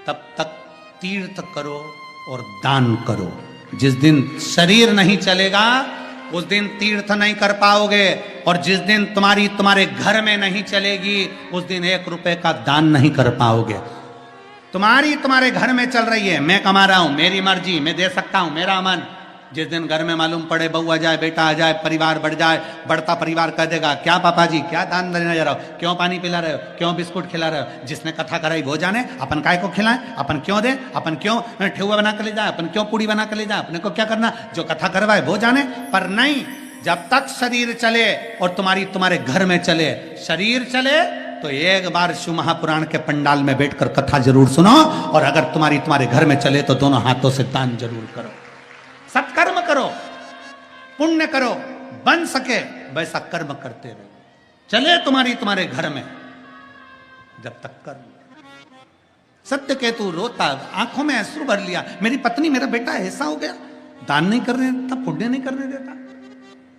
तब तक तीर्थ करो और दान करो। जिस दिन शरीर नहीं चलेगा उस दिन तीर्थ नहीं कर पाओगे, और जिस दिन तुम्हारे घर में नहीं चलेगी उस दिन 1 रुपए का दान नहीं कर पाओगे। तुम्हारे घर में चल रही है, मैं कमा रहा हूं, मेरी मर्जी, मैं दे सकता हूं, मेरा मन। जिस दिन घर में मालूम पड़े बहू आ जाए, बेटा आ जाए, परिवार बढ़ जाए, बढ़ता परिवार कह देगा, क्या पापा जी क्या दान देने जा रहे हो, क्यों पानी पिला रहे हो, क्यों बिस्कुट खिला रहे हो, जिसने कथा कराई वो जाने, अपन काय को खिलाएं, अपन क्यों दे, अपन क्यों ठेहुआ बना कर ले जाए, अपन क्यों पूड़ी बना कर ले जाए, अपने को क्या करना, जो कथा करवाए वो जाने। पर नहीं, जब तक शरीर चले और तुम्हारे घर में चले, शरीर चले तो एक बार शिव महापुराण के पंडाल में बैठकर कथा जरूर सुनो, और अगर तुम्हारे घर में चले तो दोनों हाथों से दान जरूर करो, सत्कर्म करो, पुण्य करो, बन सके वैसा कर्म करते रहो। चले तुम्हारे घर में, जब तक कर्म। सत्यकेतु रोता, आंखों में अश्रु भर लिया, मेरी पत्नी मेरा बेटा ऐसा हो गया, दान नहीं करने देता, पुण्य नहीं करने देता,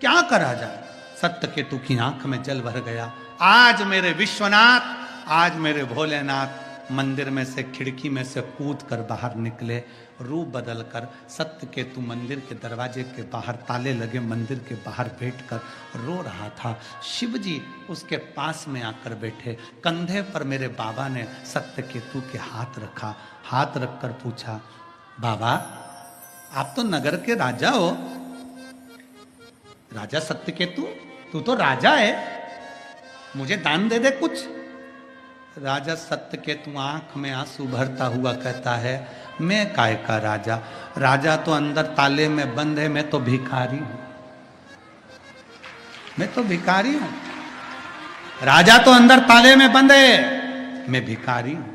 क्या करा जाए। सत्यकेतु की आंख में जल भर गया। आज मेरे विश्वनाथ, आज मेरे भोलेनाथ मंदिर में से, खिड़की में से कूद कर बाहर निकले। रूप बदलकर सत्यकेतु मंदिर के दरवाजे के बाहर, ताले लगे मंदिर के बाहर बैठकर रो रहा था। शिवजी उसके पास में आकर बैठे। कंधे पर मेरे बाबा ने सत्यकेतु के हाथ रखा। हाथ रखकर पूछा, बाबा आप तो नगर के राजा हो, राजा सत्यकेतु, तू तो राजा है, मुझे दान दे दे कुछ। राजा सत्यकेतु आंख में आंसू भरता हुआ कहता है, मैं काय का राजा, राजा तो अंदर ताले में बंद है, मैं तो भिखारी हूं, मैं तो भिखारी हूं। राजा तो अंदर ताले में बंद है, मैं भिखारी हूं।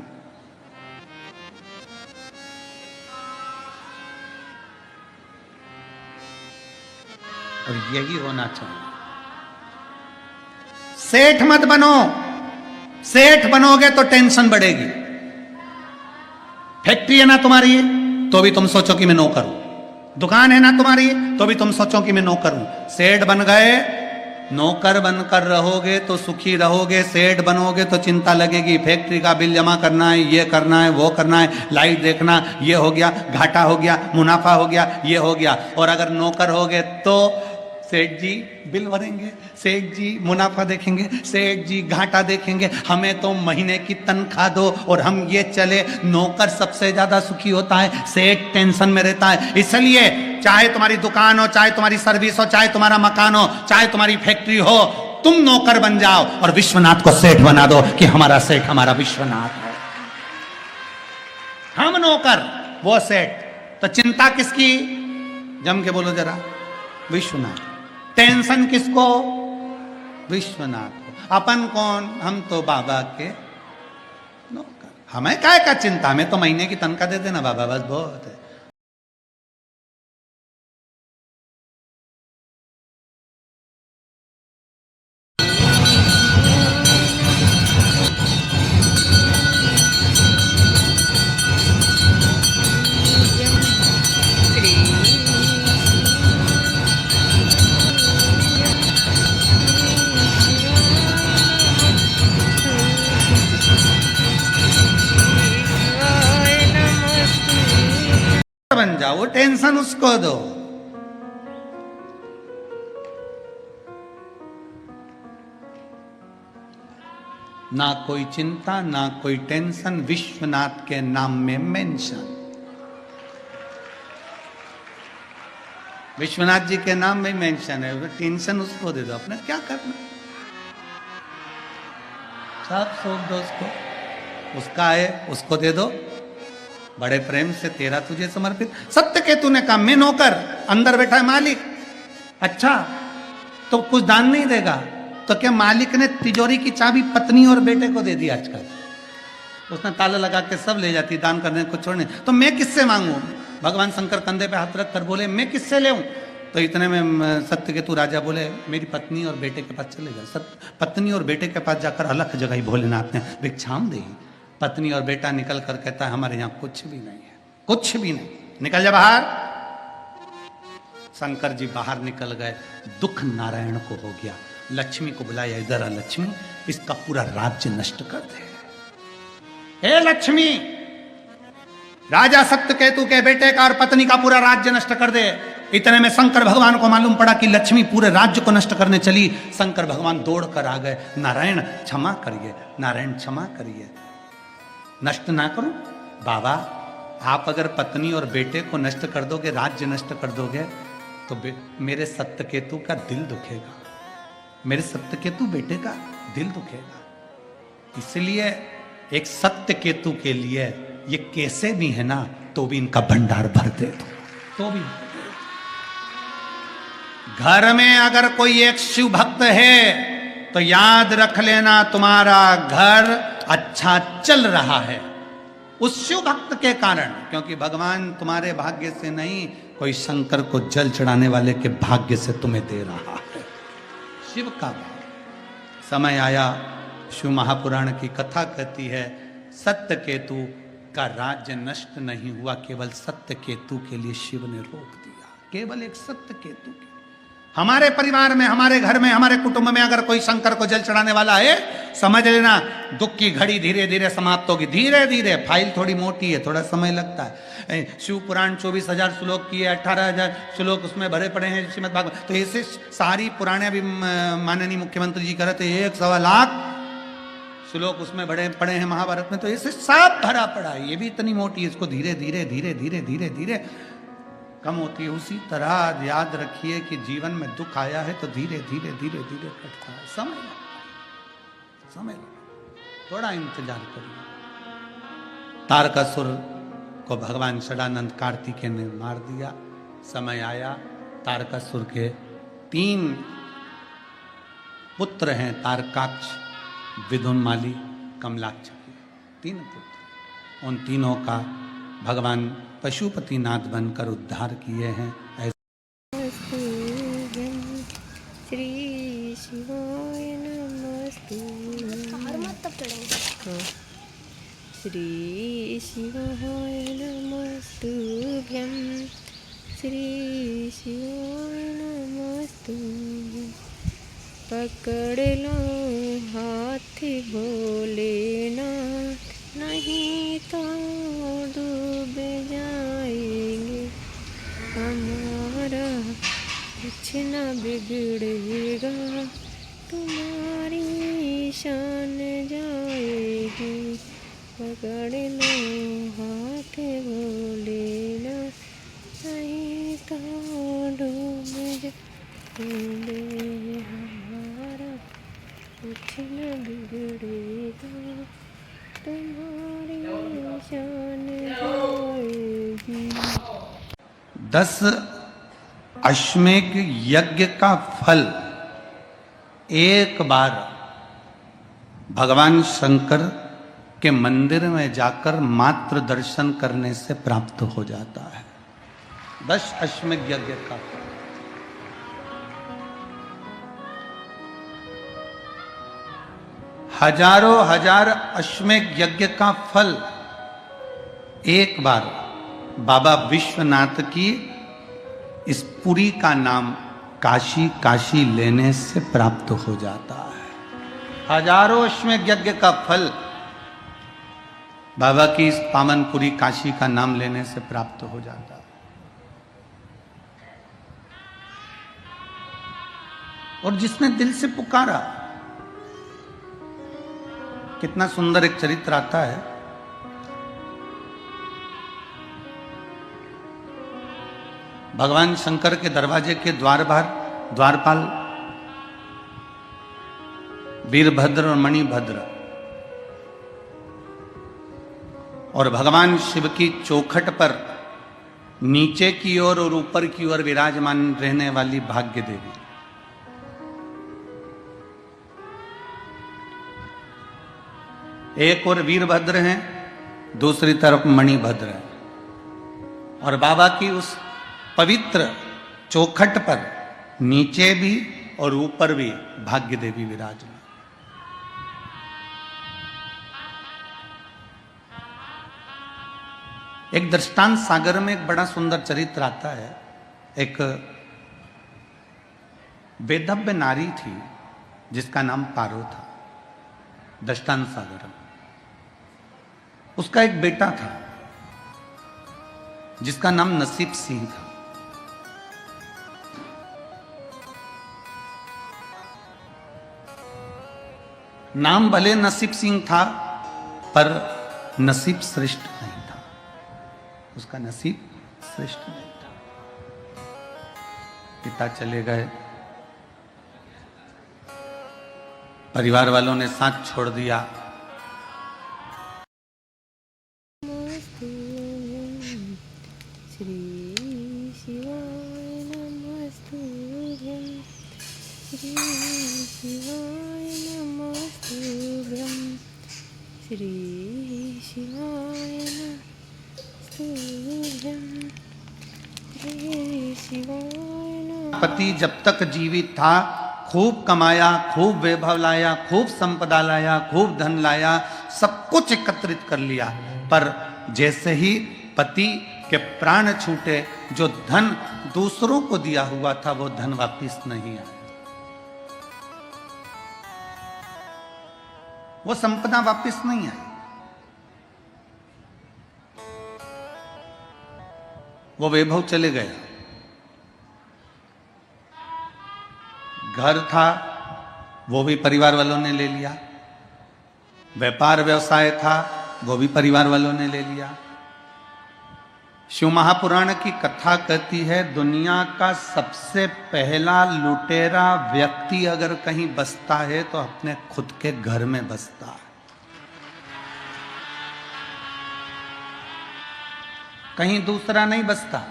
और यही होना चाहिए। सेठ मत बनो, सेठ बनोगे तो टेंशन बढ़ेगी। फैक्ट्री है ना तुम्हारी, तो भी तुम सोचो कि मैं नौकर हूं। दुकान है ना तुम्हारी, तो भी तुम सोचो कि मैं नौकर हूं। सेठ बन गए नौकर बनकर रहोगे तो सुखी रहोगे, सेठ बनोगे तो चिंता लगेगी, फैक्ट्री का बिल जमा करना है, ये करना है, वो करना है, लाइट देखना, ये हो गया, घाटा हो गया, मुनाफा हो गया, ये हो गया। और अगर नौकर होगे तो सेठ जी बिल भरेंगे, सेठ जी मुनाफा देखेंगे, सेठ जी घाटा देखेंगे, हमें तो महीने की तनख्वाह दो और हम ये चले। नौकर सबसे ज्यादा सुखी होता है, सेठ टेंशन में रहता है। इसलिए चाहे तुम्हारी दुकान हो, चाहे तुम्हारी सर्विस हो, चाहे तुम्हारा मकान हो, चाहे तुम्हारी फैक्ट्री हो, तुम नौकर बन जाओ और विश्वनाथ को सेठ बना दो कि हमारा सेठ हमारा विश्वनाथ है। हम नौकर वो सेठ। तो चिंता किसकी? जम के बोलो जरा, विश्वनाथ। टेंशन किसको? विश्वनाथ को। अपन कौन? हम तो बाबा के नौकर। हमें काय का चिंता, हमें तो महीने की तनख्वाह दे देना बाबा, बस बहुत है। बन जाओ, वो टेंशन उसको दो। ना कोई चिंता, ना कोई टेंशन, विश्वनाथ के नाम में मेंशन। विश्वनाथ जी के नाम में मेंशन है, टेंशन उसको दे दो। अपने क्या करना, सब सौंप दो उसको। उसका है उसको दे दो, बड़े प्रेम से तेरा तुझे समर्पित। सत्य केतु ने कहा मैं नौकर, अंदर बैठा है मालिक। अच्छा तो कुछ दान नहीं देगा? तो क्या मालिक ने तिजोरी की चाबी पत्नी और बेटे को दे दी? आजकल उसने ताला लगा के सब ले जाती, दान करने को छोड़ने। तो मैं किससे मांगू? भगवान शंकर कंधे पे हाथ रख कर बोले मैं किससे ले? तो इतने में सत्यकेतु राजा बोले मेरी पत्नी और बेटे के पास चले जाओ। पत्नी और बेटे के पास जाकर अलग जगह ही भोलेनाथ ने भिक्षाम दी। पत्नी और बेटा निकल कर कहता है हमारे यहाँ कुछ भी नहीं है, कुछ भी नहीं, निकल जा बाहर। शंकर जी बाहर निकल गए। दुख नारायण को हो गया। लक्ष्मी को बुलाया, इधर आ लक्ष्मी, इसका पूरा राज्य नष्ट कर दे। हे लक्ष्मी, राजा सत्यकेतु के बेटे का और पत्नी का पूरा राज्य नष्ट कर दे। इतने में शंकर भगवान को मालूम पड़ा कि लक्ष्मी पूरे राज्य को नष्ट करने चली। शंकर भगवान दौड़ कर आ गए, नारायण क्षमा करिए, नारायण क्षमा करिए, नष्ट ना करो। बाबा आप अगर पत्नी और बेटे को नष्ट कर दोगे, राज्य नष्ट कर दोगे, तो मेरे सत्यकेतु का दिल दुखेगा, मेरे सत्यकेतु बेटे का दिल दुखेगा। इसलिए एक सत्यकेतु के लिए ये कैसे भी है ना, तो भी इनका भंडार भर दे दो, तो भी। घर में अगर कोई एक शिव भक्त है तो याद रख लेना तुम्हारा घर अच्छा चल रहा है उस शिव भक्त के कारण। क्योंकि भगवान तुम्हारे भाग्य से नहीं, कोई शंकर को जल चढ़ाने वाले के भाग्य से तुम्हें दे रहा है। शिव का भाव। समय आया, शिव महापुराण की कथा कहती है सत्यकेतु का राज्य नष्ट नहीं हुआ, केवल सत्यकेतु के लिए शिव ने रोक दिया। केवल एक सत्यकेतु के। हमारे परिवार में, हमारे घर में, हमारे कुटुंब में अगर कोई शंकर को जल चढ़ाने वाला है, समझ लेना दुख की घड़ी धीरे धीरे समाप्त होगी। धीरे धीरे, फाइल थोड़ी मोटी है, थोड़ा समय लगता है। शिव पुराण 24,000 श्लोक की है, 18,000 श्लोक उसमें भरे पड़े हैं श्रीमद् भागवत। तो ऐसे सारी पुराने अभी माननीय मुख्यमंत्री जी कह रहे थे 1.25 लाख श्लोक उसमें बड़े पड़े हैं महाभारत में। तो ऐसे सब भरा पड़ा है, ये भी इतनी मोटी है, इसको धीरे धीरे धीरे धीरे धीरे धीरे कम होती है। उसी तरह याद रखिए कि जीवन में दुख आया है तो धीरे धीरे धीरे धीरे कटता है। समय लगता, थोड़ा इंतजार करिए। तारकासुर को भगवान षडानंद कार्तिकेय ने मार दिया। समय आया, तारकासुर के 3 पुत्र हैं, तारकाक्ष, विदुन्माली, कमलाक्ष के 3 पुत्र। उन तीनों का भगवान पशुपतिनाथ बनकर उद्धार किए हैं। श्री शिवाय नमस्तु। श्री शिवाय नमस्तुभ्यं। श्री शिवाय नमस्तुभ्यं। पकड़ लो हाथ भोलेनाथ, नहीं तो डूब जाएंगे। हमारा कुछ न बिगड़ेगा, तुम्हारी शान जाएगी। पकड़ लो हाथ भोलेनाथ, नहीं तो डूब जाएंगे। हमारा कुछ न बिगड़ेगा, तुम्हारी शान जाएगी। 10 अश्वमेध यज्ञ का फल एक बार भगवान शंकर के मंदिर में जाकर मात्र दर्शन करने से प्राप्त हो जाता है। 10 अश्वमेध यज्ञ का फल। हजारों हजार अश्वमेध यज्ञ का फल एक बार बाबा विश्वनाथ की इस पुरी का नाम काशी काशी लेने से प्राप्त हो जाता है। हजारों अश्वमेध यज्ञ का फल बाबा की इस पावनपुरी काशी का नाम लेने से प्राप्त हो जाता है। और जिसने दिल से पुकारा, कितना सुंदर एक चरित्र आता है। भगवान शंकर के दरवाजे के द्वार बाहर द्वारपाल वीरभद्र और मणिभद्र और भगवान शिव की चौखट पर नीचे की ओर और ऊपर की ओर विराजमान रहने वाली भाग्य देवी। एक और वीरभद्र हैं, दूसरी तरफ मणिभद्र है। और बाबा की उस पवित्र चौखट पर नीचे भी और ऊपर भी भाग्य देवी विराजमान। एक दृष्टांत सागर में एक बड़ा सुंदर चरित्र आता है। एक वेदव्य नारी थी जिसका नाम पारो था, दृष्टांत सागर में। उसका एक बेटा था जिसका नाम नसीब सिंह था। नाम भले नसीब सिंह था पर नसीब श्रेष्ठ नहीं था। उसका नसीब श्रेष्ठ नहीं था। पिता चले गए, परिवार वालों ने साथ छोड़ दिया। श्री शिवाय नमस्तुभ्यं, श्री शिवाय नमस्तुभ्यं, श्री शिवाय नमस्तुभ्यं, श्री शिवाय। पति जब तक जीवित था खूब कमाया, खूब वैभव लाया, खूब संपदा लाया, खूब धन लाया, सब कुछ एकत्रित कर लिया। पर जैसे ही पति के प्राण छूटे, जो धन दूसरों को दिया हुआ था वो धन वापिस नहीं आया। वो संपदा वापिस नहीं आई। वो वैभव चले गया। घर था वो भी परिवार वालों ने ले लिया। व्यापार व्यवसाय था वो भी परिवार वालों ने ले लिया। शिव महापुराण की कथा कहती है, दुनिया का सबसे पहला लुटेरा व्यक्ति अगर कहीं बसता है तो अपने खुद के घर में बसता है, कहीं दूसरा नहीं बसता।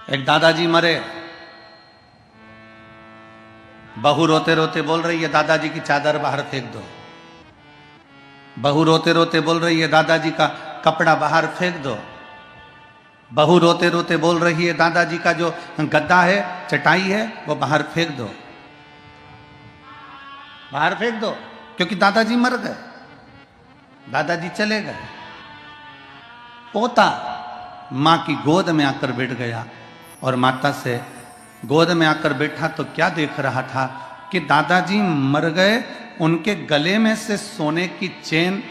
एक दादाजी मरे, बहू रोते रोते बोल रही है दादाजी की चादर बाहर फेंक दो। बहू रोते रोते बोल रही है दादाजी का कपड़ा बाहर फेंक दो। बहू रोते रोते बोल रही है दादाजी का जो गद्दा है, चटाई है, वो बाहर फेंक दो, बाहर फेंक दो, क्योंकि दादाजी मर गए, दादाजी चले गए। पोता मां की गोद में आकर बैठ गया और माता से गोद में आकर बैठा तो क्या देख रहा था कि दादाजी मर गए, उनके गले में से सोने की चेन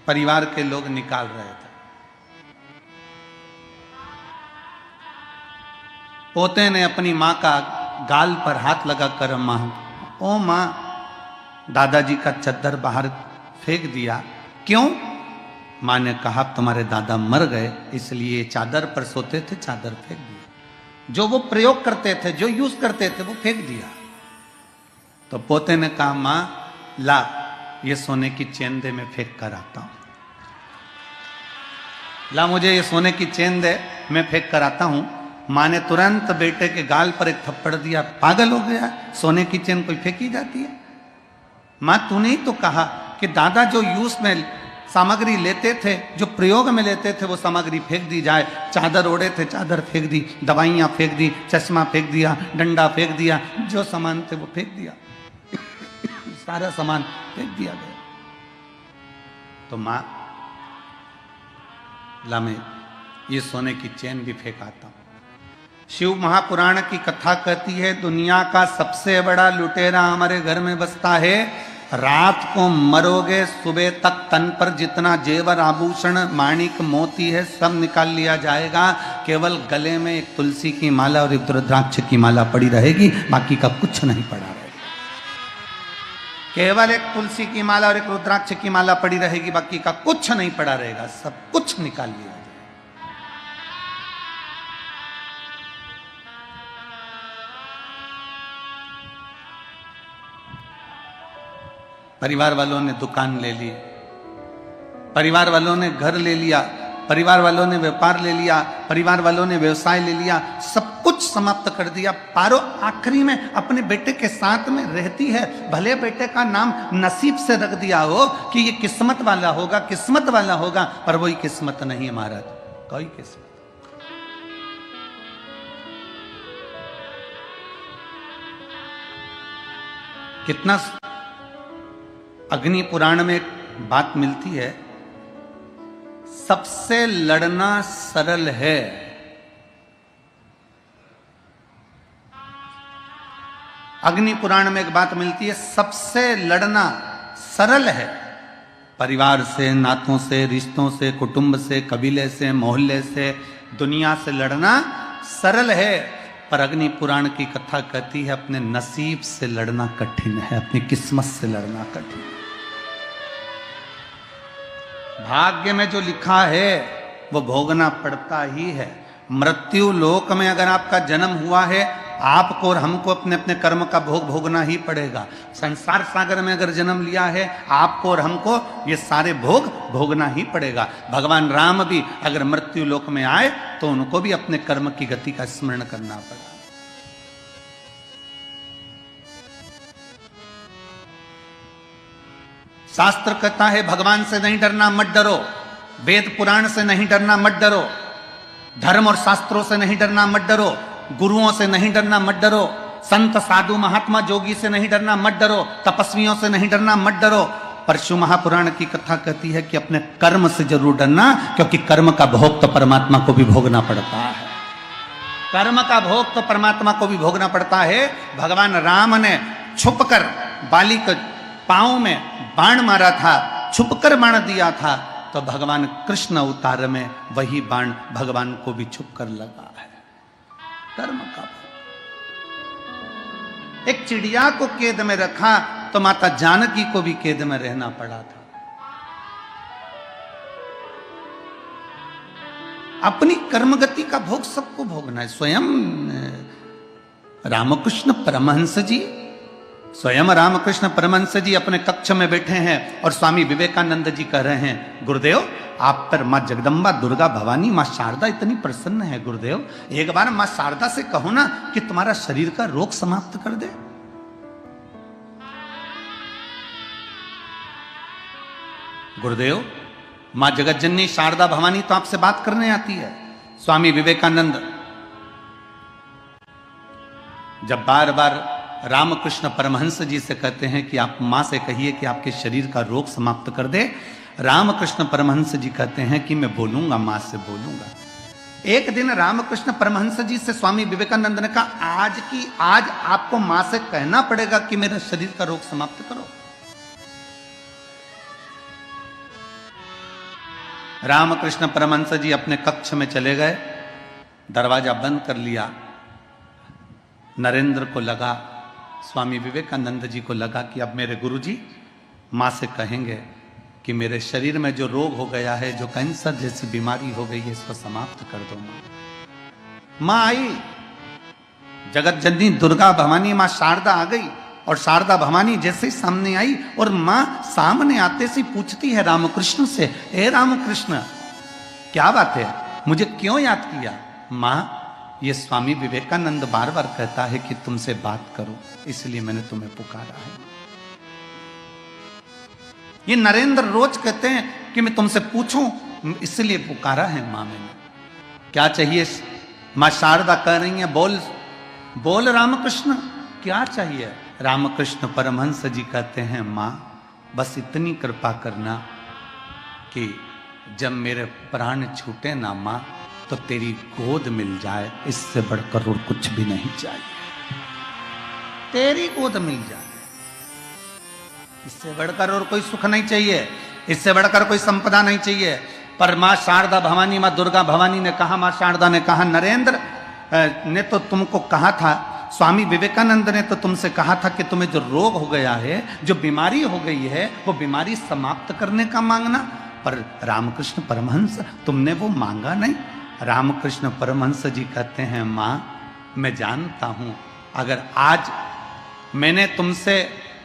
परिवार के लोग निकाल रहे थे। पोते ने अपनी मां का गाल पर हाथ लगाकर, मां, ओ मां, दादाजी का चद्दर बाहर फेंक दिया। क्यों? मां ने कहा, तुम्हारे दादा मर गए इसलिए चादर पर सोते थे, चादर फेंक दिया। जो वो प्रयोग करते थे, जो यूज करते थे, वो फेंक दिया। तो पोते ने कहा, मां ला, ये सोने की चेन दे, मैं फेंक कर आता हूं। ला, मुझे ये सोने की चेन दे, मैं फेंक कर आता हूं। मां ने तुरंत बेटे के गाल पर एक थप्पड़ दिया। पागल हो गया, सोने की चेन कोई फेंकी जाती है? मां, तूने ही तो कहा कि दादा जो यूज में सामग्री लेते थे, जो प्रयोग में लेते थे, वो सामग्री फेंक दी जाए। चादर ओढ़े थे, चादर फेंक दी, दवाइयां फेंक दी, चश्मा फेंक दिया, डंडा फेंक दिया, जो सामान थे वो फेंक दिया। सारा सामान फेंक दिया गया। तो मां, ला, मैं ये सोने की चेन भी फेंक आता हूं। शिव महापुराण की कथा कहती है, दुनिया का सबसे बड़ा लुटेरा हमारे घर में बसता है। रात को मरोगे, सुबह तक तन पर जितना जेवर आभूषण माणिक मोती है सब निकाल लिया जाएगा। केवल गले में एक तुलसी की माला और एक रुद्राक्ष की माला पड़ी रहेगी, बाकी का कुछ नहीं पड़ा रहेगा। केवल एक तुलसी की माला और एक रुद्राक्ष की माला पड़ी रहेगी, बाकी का कुछ नहीं पड़ा रहेगा, सब कुछ निकाल लिया जाएगा। परिवार वालों ने दुकान ले ली, परिवार वालों ने घर ले लिया, परिवार वालों ने व्यापार ले लिया, परिवार वालों ने व्यवसाय ले लिया, सब कुछ समाप्त कर दिया। पारो आखिरी में अपने बेटे के साथ में रहती है। भले बेटे का नाम नसीब से रख दिया हो कि ये किस्मत वाला होगा, किस्मत वाला होगा, पर वही किस्मत नहीं है महाराज, कोई किस्मत। कितना अग्नि पुराण में एक बात मिलती है, सबसे लड़ना सरल है। अग्नि पुराण में एक बात मिलती है, सबसे लड़ना सरल है। परिवार से, नातों से, रिश्तों से, कुटुंब से, कबीले से, मोहल्ले से, दुनिया से लड़ना सरल है। पर अग्नि पुराण की कथा कहती है, अपने नसीब से लड़ना कठिन है, अपनी किस्मत से लड़ना कठिन है। भाग्य में जो लिखा है वो भोगना पड़ता ही है। मृत्यु लोक में अगर आपका जन्म हुआ है, आपको और हमको अपने अपने कर्म का भोग भोगना ही पड़ेगा। संसार सागर में अगर जन्म लिया है, आपको और हमको ये सारे भोग भोगना ही पड़ेगा। भगवान राम भी अगर मृत्यु लोक में आए तो उनको भी अपने कर्म की गति का स्मरण करना पड़ा। शास्त्र कहता है, भगवान से नहीं डरना, मत डरो। वेद पुराण से नहीं डरना, मत डरो। धर्म और शास्त्रों से नहीं डरना, मत डरो। गुरुओं से नहीं डरना, मत डरो। संत साधु महात्मा जोगी से नहीं डरना, मत डरो। तपस्वियों से नहीं डरना, मत डरो। पर शिव महापुराण की कथा कहती है कि अपने कर्म से जरूर डरना, क्योंकि कर्म का भोग तो परमात्मा को भी भोगना पड़ता है। कर्म का भोग तो परमात्मा को भी भोगना पड़ता है। भगवान राम ने छुपकर बाली के पांव में बाण मारा था, छुपकर बाण दिया था, तो भगवान कृष्ण अवतार में वही बाण भगवान को भी छुपकर लगा है। कर्म का भोग। एक चिड़िया को कैद में रखा तो माता जानकी को भी कैद में रहना पड़ा था। अपनी कर्मगति का भोग सबको भोगना है। स्वयं रामकृष्ण परमहंस जी, स्वयं रामकृष्ण परमहंस जी अपने कक्ष में बैठे हैं और स्वामी विवेकानंद जी कह रहे हैं, गुरुदेव आप पर मां जगदम्बा, दुर्गा, भवानी, मां शारदा इतनी प्रसन्न है। गुरुदेव एक बार मां शारदा से कहो ना कि तुम्हारा शरीर का रोग समाप्त कर दे। गुरुदेव मां जगतजननी शारदा भवानी तो आपसे बात करने आती है। स्वामी विवेकानंद जब बार बार रामकृष्ण परमहंस जी से कहते हैं कि आप मां से कहिए कि आपके शरीर का रोग समाप्त कर दे, रामकृष्ण परमहंस जी कहते हैं कि मैं बोलूंगा, मां से बोलूंगा। एक दिन रामकृष्ण परमहंस जी से स्वामी विवेकानंद ने कहा, आज आपको मां से कहना पड़ेगा कि मेरे शरीर का रोग समाप्त करो। रामकृष्ण परमहंस जी अपने कक्ष में चले गए, दरवाजा बंद कर लिया। नरेंद्र को लगा, स्वामी विवेकानंद जी को लगा कि अब मेरे गुरुजी मां से कहेंगे कि मेरे शरीर में जो रोग हो गया है, जो कैंसर जैसी बीमारी हो गई है, इसको समाप्त कर दो मां। मां आई, जगत जननी दुर्गा भवानी मां शारदा आ गई, और शारदा भवानी जैसे ही सामने आई और मां सामने आते से पूछती है रामकृष्ण से, हे रामकृष्ण क्या बात है, मुझे क्यों याद किया? मां, ये स्वामी विवेकानंद बार बार कहता है कि तुमसे बात करो, इसलिए मैंने तुम्हें पुकारा है। ये नरेंद्र रोज कहते हैं कि मैं तुमसे पूछूं, इसलिए पुकारा है मां मैंने। क्या चाहिए? मां शारदा कह रही है, बोल बोल रामकृष्ण क्या चाहिए? रामकृष्ण परमहंस जी कहते हैं, मां बस इतनी कृपा करना कि जब मेरे प्राण छूटे ना मां, तो तेरी गोद मिल जाए, इससे बढ़कर और कुछ भी नहीं चाहिए। तेरी गोद मिल जाए, इससे बढ़कर और कोई सुख नहीं चाहिए, इससे बढ़कर कोई संपदा नहीं चाहिए। पर मां शारदा भवानी, मां दुर्गा भवानी ने कहा, मां शारदा ने कहा, नरेंद्र ने तो तुमको कहा था, स्वामी विवेकानंद ने तो तुमसे कहा था कि तुम्हें जो रोग हो गया है, जो बीमारी हो गई है, वो बीमारी समाप्त करने का मांगना। पर रामकृष्ण परमहंस तुमने वो मांगा नहीं। रामकृष्ण परमहंस जी कहते हैं, मां मैं जानता हूं, अगर आज मैंने तुमसे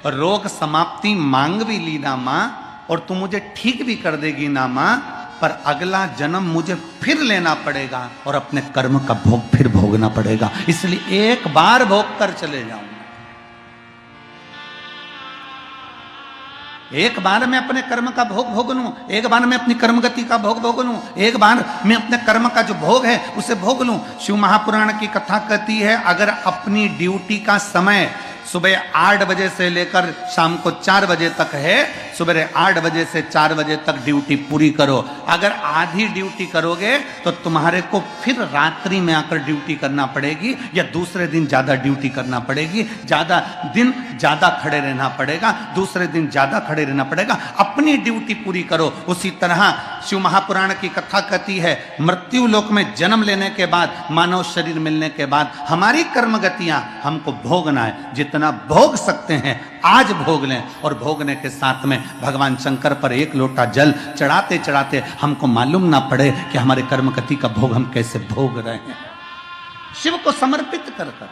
रोग समाप्ति मांग भी ली ना मां, और तुम मुझे ठीक भी कर देगी ना मां, पर अगला जन्म मुझे फिर लेना पड़ेगा और अपने कर्म का भोग फिर भोगना पड़ेगा, इसलिए एक बार भोग कर चले जाऊंगा। एक बार मैं अपने कर्म का भोग भोग लूं, एक बार मैं अपनी कर्म गति का भोग भोग लूं, एक बार मैं अपने कर्म का जो भोग है उसे भोग लूं। शिव महापुराण की कथा कहती है, अगर अपनी ड्यूटी का समय सुबह 8 बजे से लेकर शाम को 4 बजे तक है, सुबह 8 बजे से 4 बजे तक ड्यूटी पूरी करो। अगर आधी ड्यूटी करोगे तो तुम्हारे को फिर रात्रि में आकर ड्यूटी करना पड़ेगी, या दूसरे दिन ज्यादा ड्यूटी करना पड़ेगी, ज्यादा दिन ज्यादा खड़े रहना पड़ेगा, दूसरे दिन ज्यादा खड़े रहना पड़ेगा। अपनी ड्यूटी पूरी करो। उसी तरह शिव महापुराण की कथा कहती है, मृत्यु लोक में जन्म लेने के बाद, मानव शरीर मिलने के बाद हमारी कर्म गतियां हमको भोगना है। जितना भोग सकते हैं आज भोग लें, और भोगने के साथ में भगवान शंकर पर एक लोटा जल चढ़ाते चढ़ाते हमको मालूम ना पड़े कि हमारे कर्म गति का भोग हम कैसे भोग रहे हैं, शिव को समर्पित कर कर।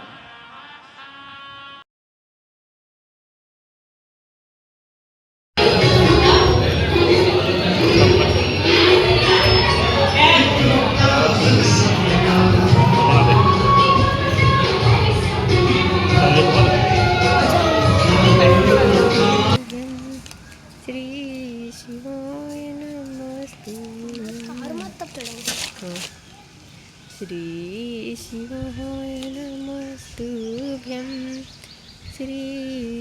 श्री शिवाय नमस्तुभ्यं, श्री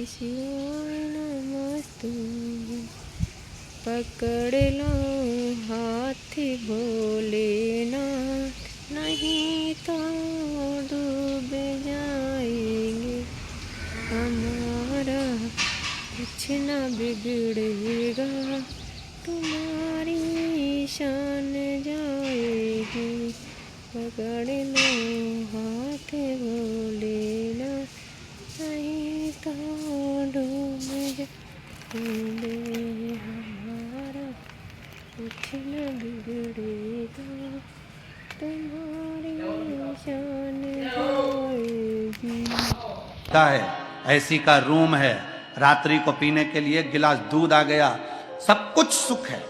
शिवाय नमस्तुभ्यं। पकड़ लो हाथ भोलेनाथ, नहीं तो डूब जाएंगे, हमारा कुछ न बिगड़ेगा, तुम्हारी शान जाएगी। पकड़ लो हाथ भोलेनाथ, नहीं तो डूब जाएंगे, हमारा कुछ न बिगड़ेगा, तुम्हारी शान जाएगी। है ऐसी का रूम है, रात्रि को पीने के लिए गिलास दूध आ गया, सब कुछ सुख है,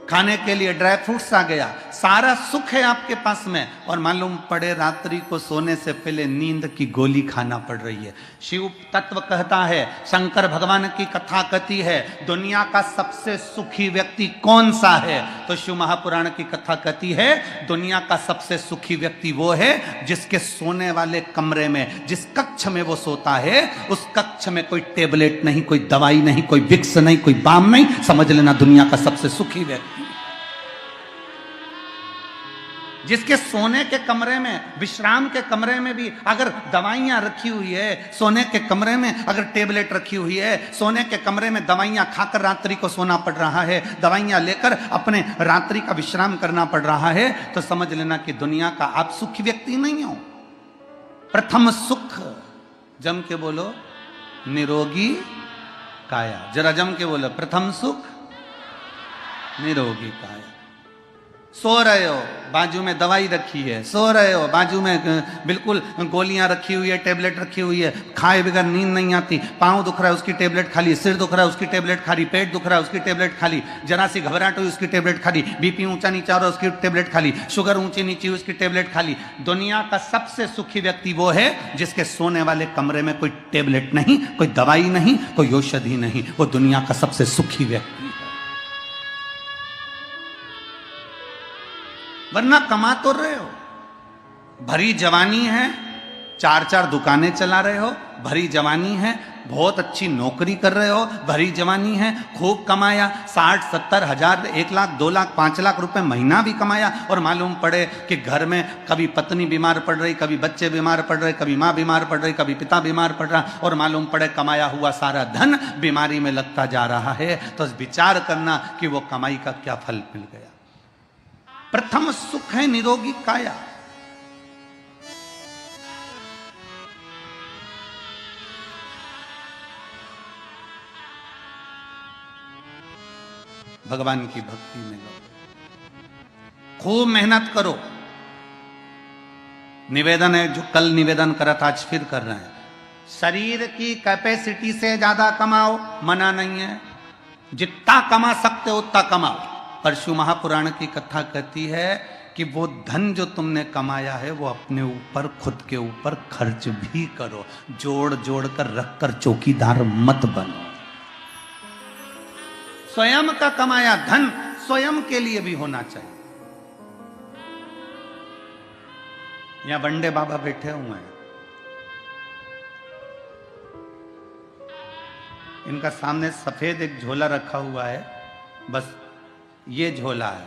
खाने के लिए ड्राई फ्रूट्स आ गया, सारा सुख है आपके पास में, और मालूम पड़े रात्रि को सोने से पहले नींद की गोली खाना पड़ रही है। शिव तत्व कहता है, शंकर भगवान की कथा कहती है, दुनिया का सबसे सुखी व्यक्ति कौन सा है? तो शिव महापुराण की कथा कहती है, दुनिया का सबसे सुखी व्यक्ति वो है जिसके सोने वाले कमरे में, जिस कक्ष में वो सोता है, उस कक्ष में कोई टेबलेट नहीं, कोई दवाई नहीं, कोई विक्स नहीं, कोई बाम नहीं, समझ लेना दुनिया का सबसे सुखी व्यक्ति। जिसके सोने के कमरे में, विश्राम के कमरे में भी अगर दवाइयां रखी हुई है, सोने के कमरे में अगर टेबलेट रखी हुई है, सोने के कमरे में दवाइयां खाकर रात्रि को सोना पड़ रहा है, दवाइयां लेकर अपने रात्रि का विश्राम करना पड़ रहा है, तो समझ लेना कि दुनिया का आप सुखी व्यक्ति नहीं हो। प्रथम सुख, जम के बोलो, निरोगी काया। जरा जम के बोलो, प्रथम सुख निरोगी काया। सो रहे हो, बाजू में दवाई रखी है, सो रहे हो, बाजू में बिल्कुल गोलियां रखी हुई है, टेबलेट रखी हुई है, खाए बगैर नींद नहीं आती, पाँव दुख रहा है उसकी टेबलेट खा ली, सिर दुख रहा है उसकी टेबलेट खा ली, पेट दुख रहा है उसकी टेबलेट खा ली, जरा सी घबराहट हुई उसकी टेबलेट खा ली, बीपी ऊंचा नीचा हो रहा है उसकी टेबलेट खा ली, शुगर ऊंची नीची उसकी टेबलेट खा ली। दुनिया का सबसे सुखी व्यक्ति वो है जिसके सोने वाले कमरे में कोई टेबलेट नहीं, कोई दवाई नहीं, कोई औषधि नहीं। वो दुनिया का सबसे सुखी व्यक्ति है। वरना कमा तो रहे हो, भरी जवानी है, 4-4 दुकानें चला रहे हो, भरी जवानी है, बहुत अच्छी नौकरी कर रहे हो, भरी जवानी है, खूब कमाया, 60-70 हजार, 1 लाख, 2 लाख, 5 लाख रुपए महीना भी कमाया, और मालूम पड़े कि घर में कभी पत्नी बीमार पड़ रही, कभी बच्चे बीमार पड़ रहे, कभी माँ बीमार पड़ रही, कभी पिता बीमार पड़ रहा, और मालूम पड़े कमाया हुआ सारा धन बीमारी में लगता जा रहा है, तो विचार करना कि वो कमाई का क्या फल मिल गया। प्रथम सुख है निरोगी काया। भगवान की भक्ति में लो, खूब मेहनत करो। निवेदन है जो कल निवेदन करा था, आज फिर कर रहे हैं। शरीर की कैपेसिटी से ज्यादा कमाओ, मना नहीं है, जितना कमा सकते हो उतना कमाओ। परशु महापुराण की कथा कहती है कि वो धन जो तुमने कमाया है वो अपने ऊपर, खुद के ऊपर खर्च भी करो, जोड़ जोड़ कर रख कर चौकीदार मत बनो। स्वयं का कमाया धन स्वयं के लिए भी होना चाहिए। यहां बंडे बाबा बैठे हुए हैं, इनका सामने सफेद एक झोला रखा हुआ है, बस ये झोला है,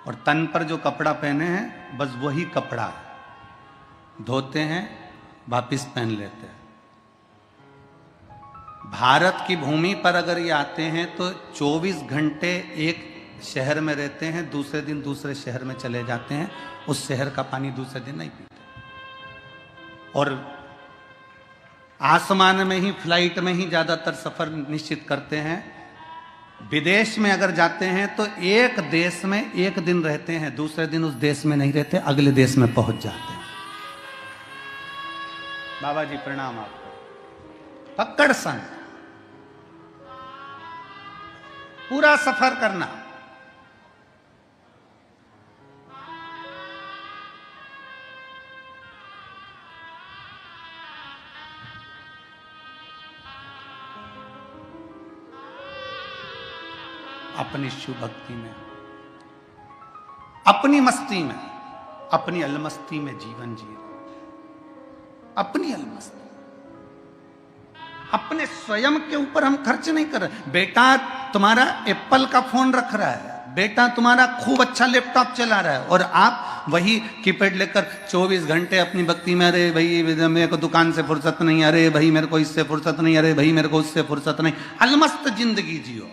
और तन पर जो कपड़ा पहने हैं बस वही कपड़ा है, धोते हैं वापिस पहन लेते हैं। भारत की भूमि पर अगर ये आते हैं तो 24 घंटे एक शहर में रहते हैं, दूसरे दिन दूसरे शहर में चले जाते हैं, उस शहर का पानी दूसरे दिन नहीं पीते, और आसमान में ही, फ्लाइट में ही ज्यादातर सफर निश्चित करते हैं। विदेश में अगर जाते हैं तो एक देश में एक दिन रहते हैं, दूसरे दिन उस देश में नहीं रहते, अगले देश में पहुंच जाते हैं। बाबा जी प्रणाम आपको। पक्कड़ संत, पूरा सफर करना। अपनी शिव भक्ति में, अपनी मस्ती में, अपनी अलमस्ती में जीवन जी रहे, अपनी अलमस्ती, अपने स्वयं के ऊपर हम खर्च नहीं कर रहे। बेटा तुम्हारा एप्पल का फोन रख रहा है, बेटा तुम्हारा खूब अच्छा लैपटॉप चला रहा है, और आप वही कीपैड लेकर 24 घंटे अपनी भक्ति में, अरे भाई मेरे को दुकान से फुर्सत नहीं, अरे भाई मेरे को इससे फुर्सत नहीं, अरे भाई मेरे को उससे फुर्सत नहीं। अलमस्त जिंदगी जियो।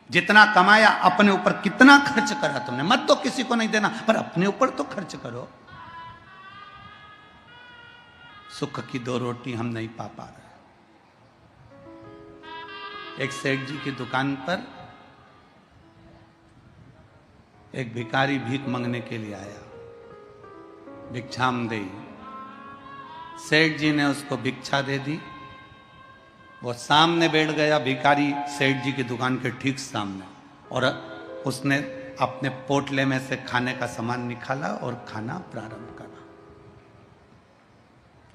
जितना कमाया अपने ऊपर कितना खर्च करा तुमने, मत तो किसी को नहीं देना, पर अपने ऊपर तो खर्च करो। सुख की 2 रोटी हम नहीं पा रहे। एक सेठ जी की दुकान पर एक भिखारी भीख मांगने के लिए आया, भिक्षाम देई। सेठ जी ने उसको भिक्षा दे दी, वो सामने बैठ गया भिखारी सेठ जी की दुकान के ठीक सामने, और उसने अपने पोटले में से खाने का सामान निकाला और खाना प्रारंभ करा।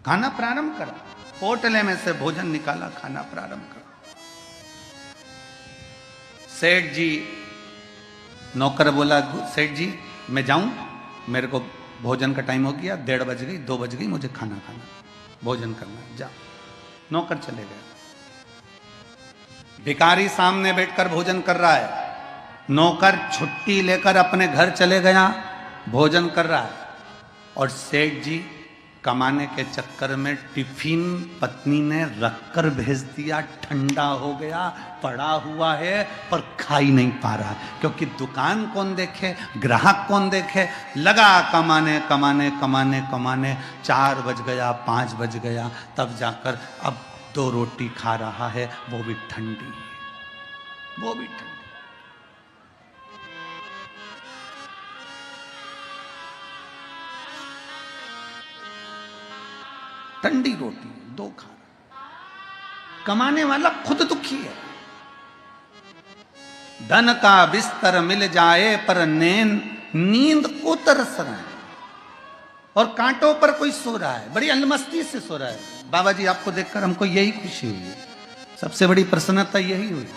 खाना प्रारंभ करा, पोटले में से भोजन निकाला, खाना प्रारंभ करा। सेठ जी, नौकर बोला, सेठ जी मैं जाऊं, मेरे को भोजन का टाइम हो गया, 1:30 बज गई, 2 बज गई, मुझे खाना खाना, भोजन करना, जा। नौकर चले गए। भिखारी सामने बैठकर भोजन कर रहा है, नौकर छुट्टी लेकर अपने घर चले गया। भोजन कर रहा है और सेठ जी कमाने के चक्कर में टिफिन पत्नी ने रखकर भेज दिया, ठंडा हो गया, पड़ा हुआ है पर खा ही नहीं पा रहा, क्योंकि दुकान कौन देखे, ग्राहक कौन देखे, लगा कमाने कमाने कमाने कमाने 4 बज गया, 5 बज गया, तब जाकर अब 2 रोटी खा रहा है, वो भी ठंडी, वो भी ठंडी। ठंडी रोटी 2 खा रहा, कमाने वाला खुद दुखी है। धन का बिस्तर मिल जाए पर नींद को तरस रहा है, और कांटों पर कोई सो रहा है, बड़ी अलमस्ती से सो रहा है। बाबा जी आपको देखकर हमको यही खुशी हुई, सबसे बड़ी प्रसन्नता यही हुई।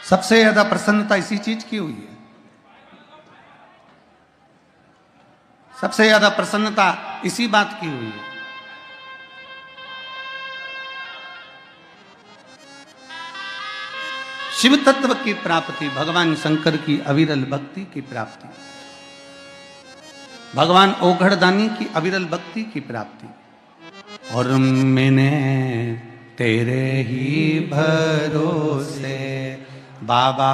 सबसे ज्यादा प्रसन्नता इसी चीज की हुई है, सबसे ज्यादा प्रसन्नता इसी बात की हुई है। शिव तत्व की प्राप्ति, भगवान शंकर की अविरल भक्ति की प्राप्ति, भगवान ओघड़दानी की अविरल भक्ति की प्राप्ति। और मैंने तेरे ही भरोसे बाबा,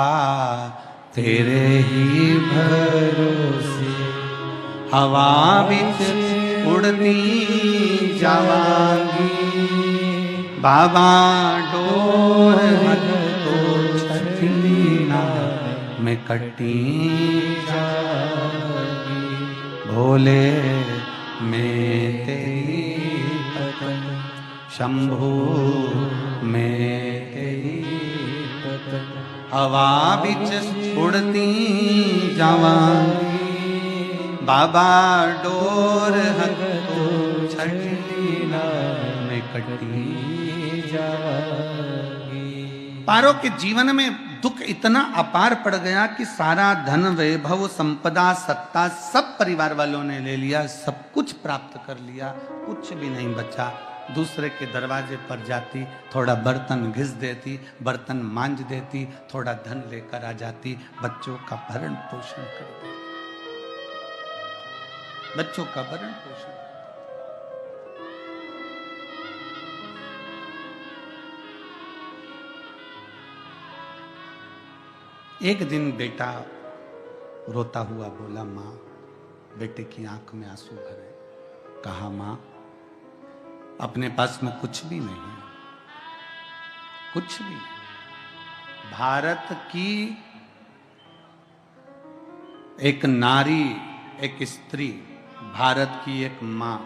तेरे ही भरोसे हवा बिच उड़ती जावांगी, बाबा डोर मत तो छठी ना मैं कटी जागी, भोले मैं तेरी पतन, शंभू मैं तेरी पतन, हवा बिच उड़ती जावांगी, बाबा डोर हक तो छठी ना मैं कटी जागी। पारो के जीवन में दुख इतना अपार पड़ गया कि सारा धन, वैभव, संपदा, सत्ता सब परिवार वालों ने ले लिया, सब कुछ प्राप्त कर लिया, कुछ भी नहीं बचा। दूसरे के दरवाजे पर जाती, थोड़ा बर्तन घिस देती, बर्तन मांज देती, थोड़ा धन लेकर आ जाती, बच्चों का भरण पोषण कर देती, बच्चों का भरण पोषण। एक दिन बेटा रोता हुआ बोला, माँ, बेटे की आंख में आंसू भरे। कहा, माँ, अपने पास में कुछ भी नहीं है, कुछ भी नहीं। भारत की एक नारी, एक स्त्री, भारत की एक माँ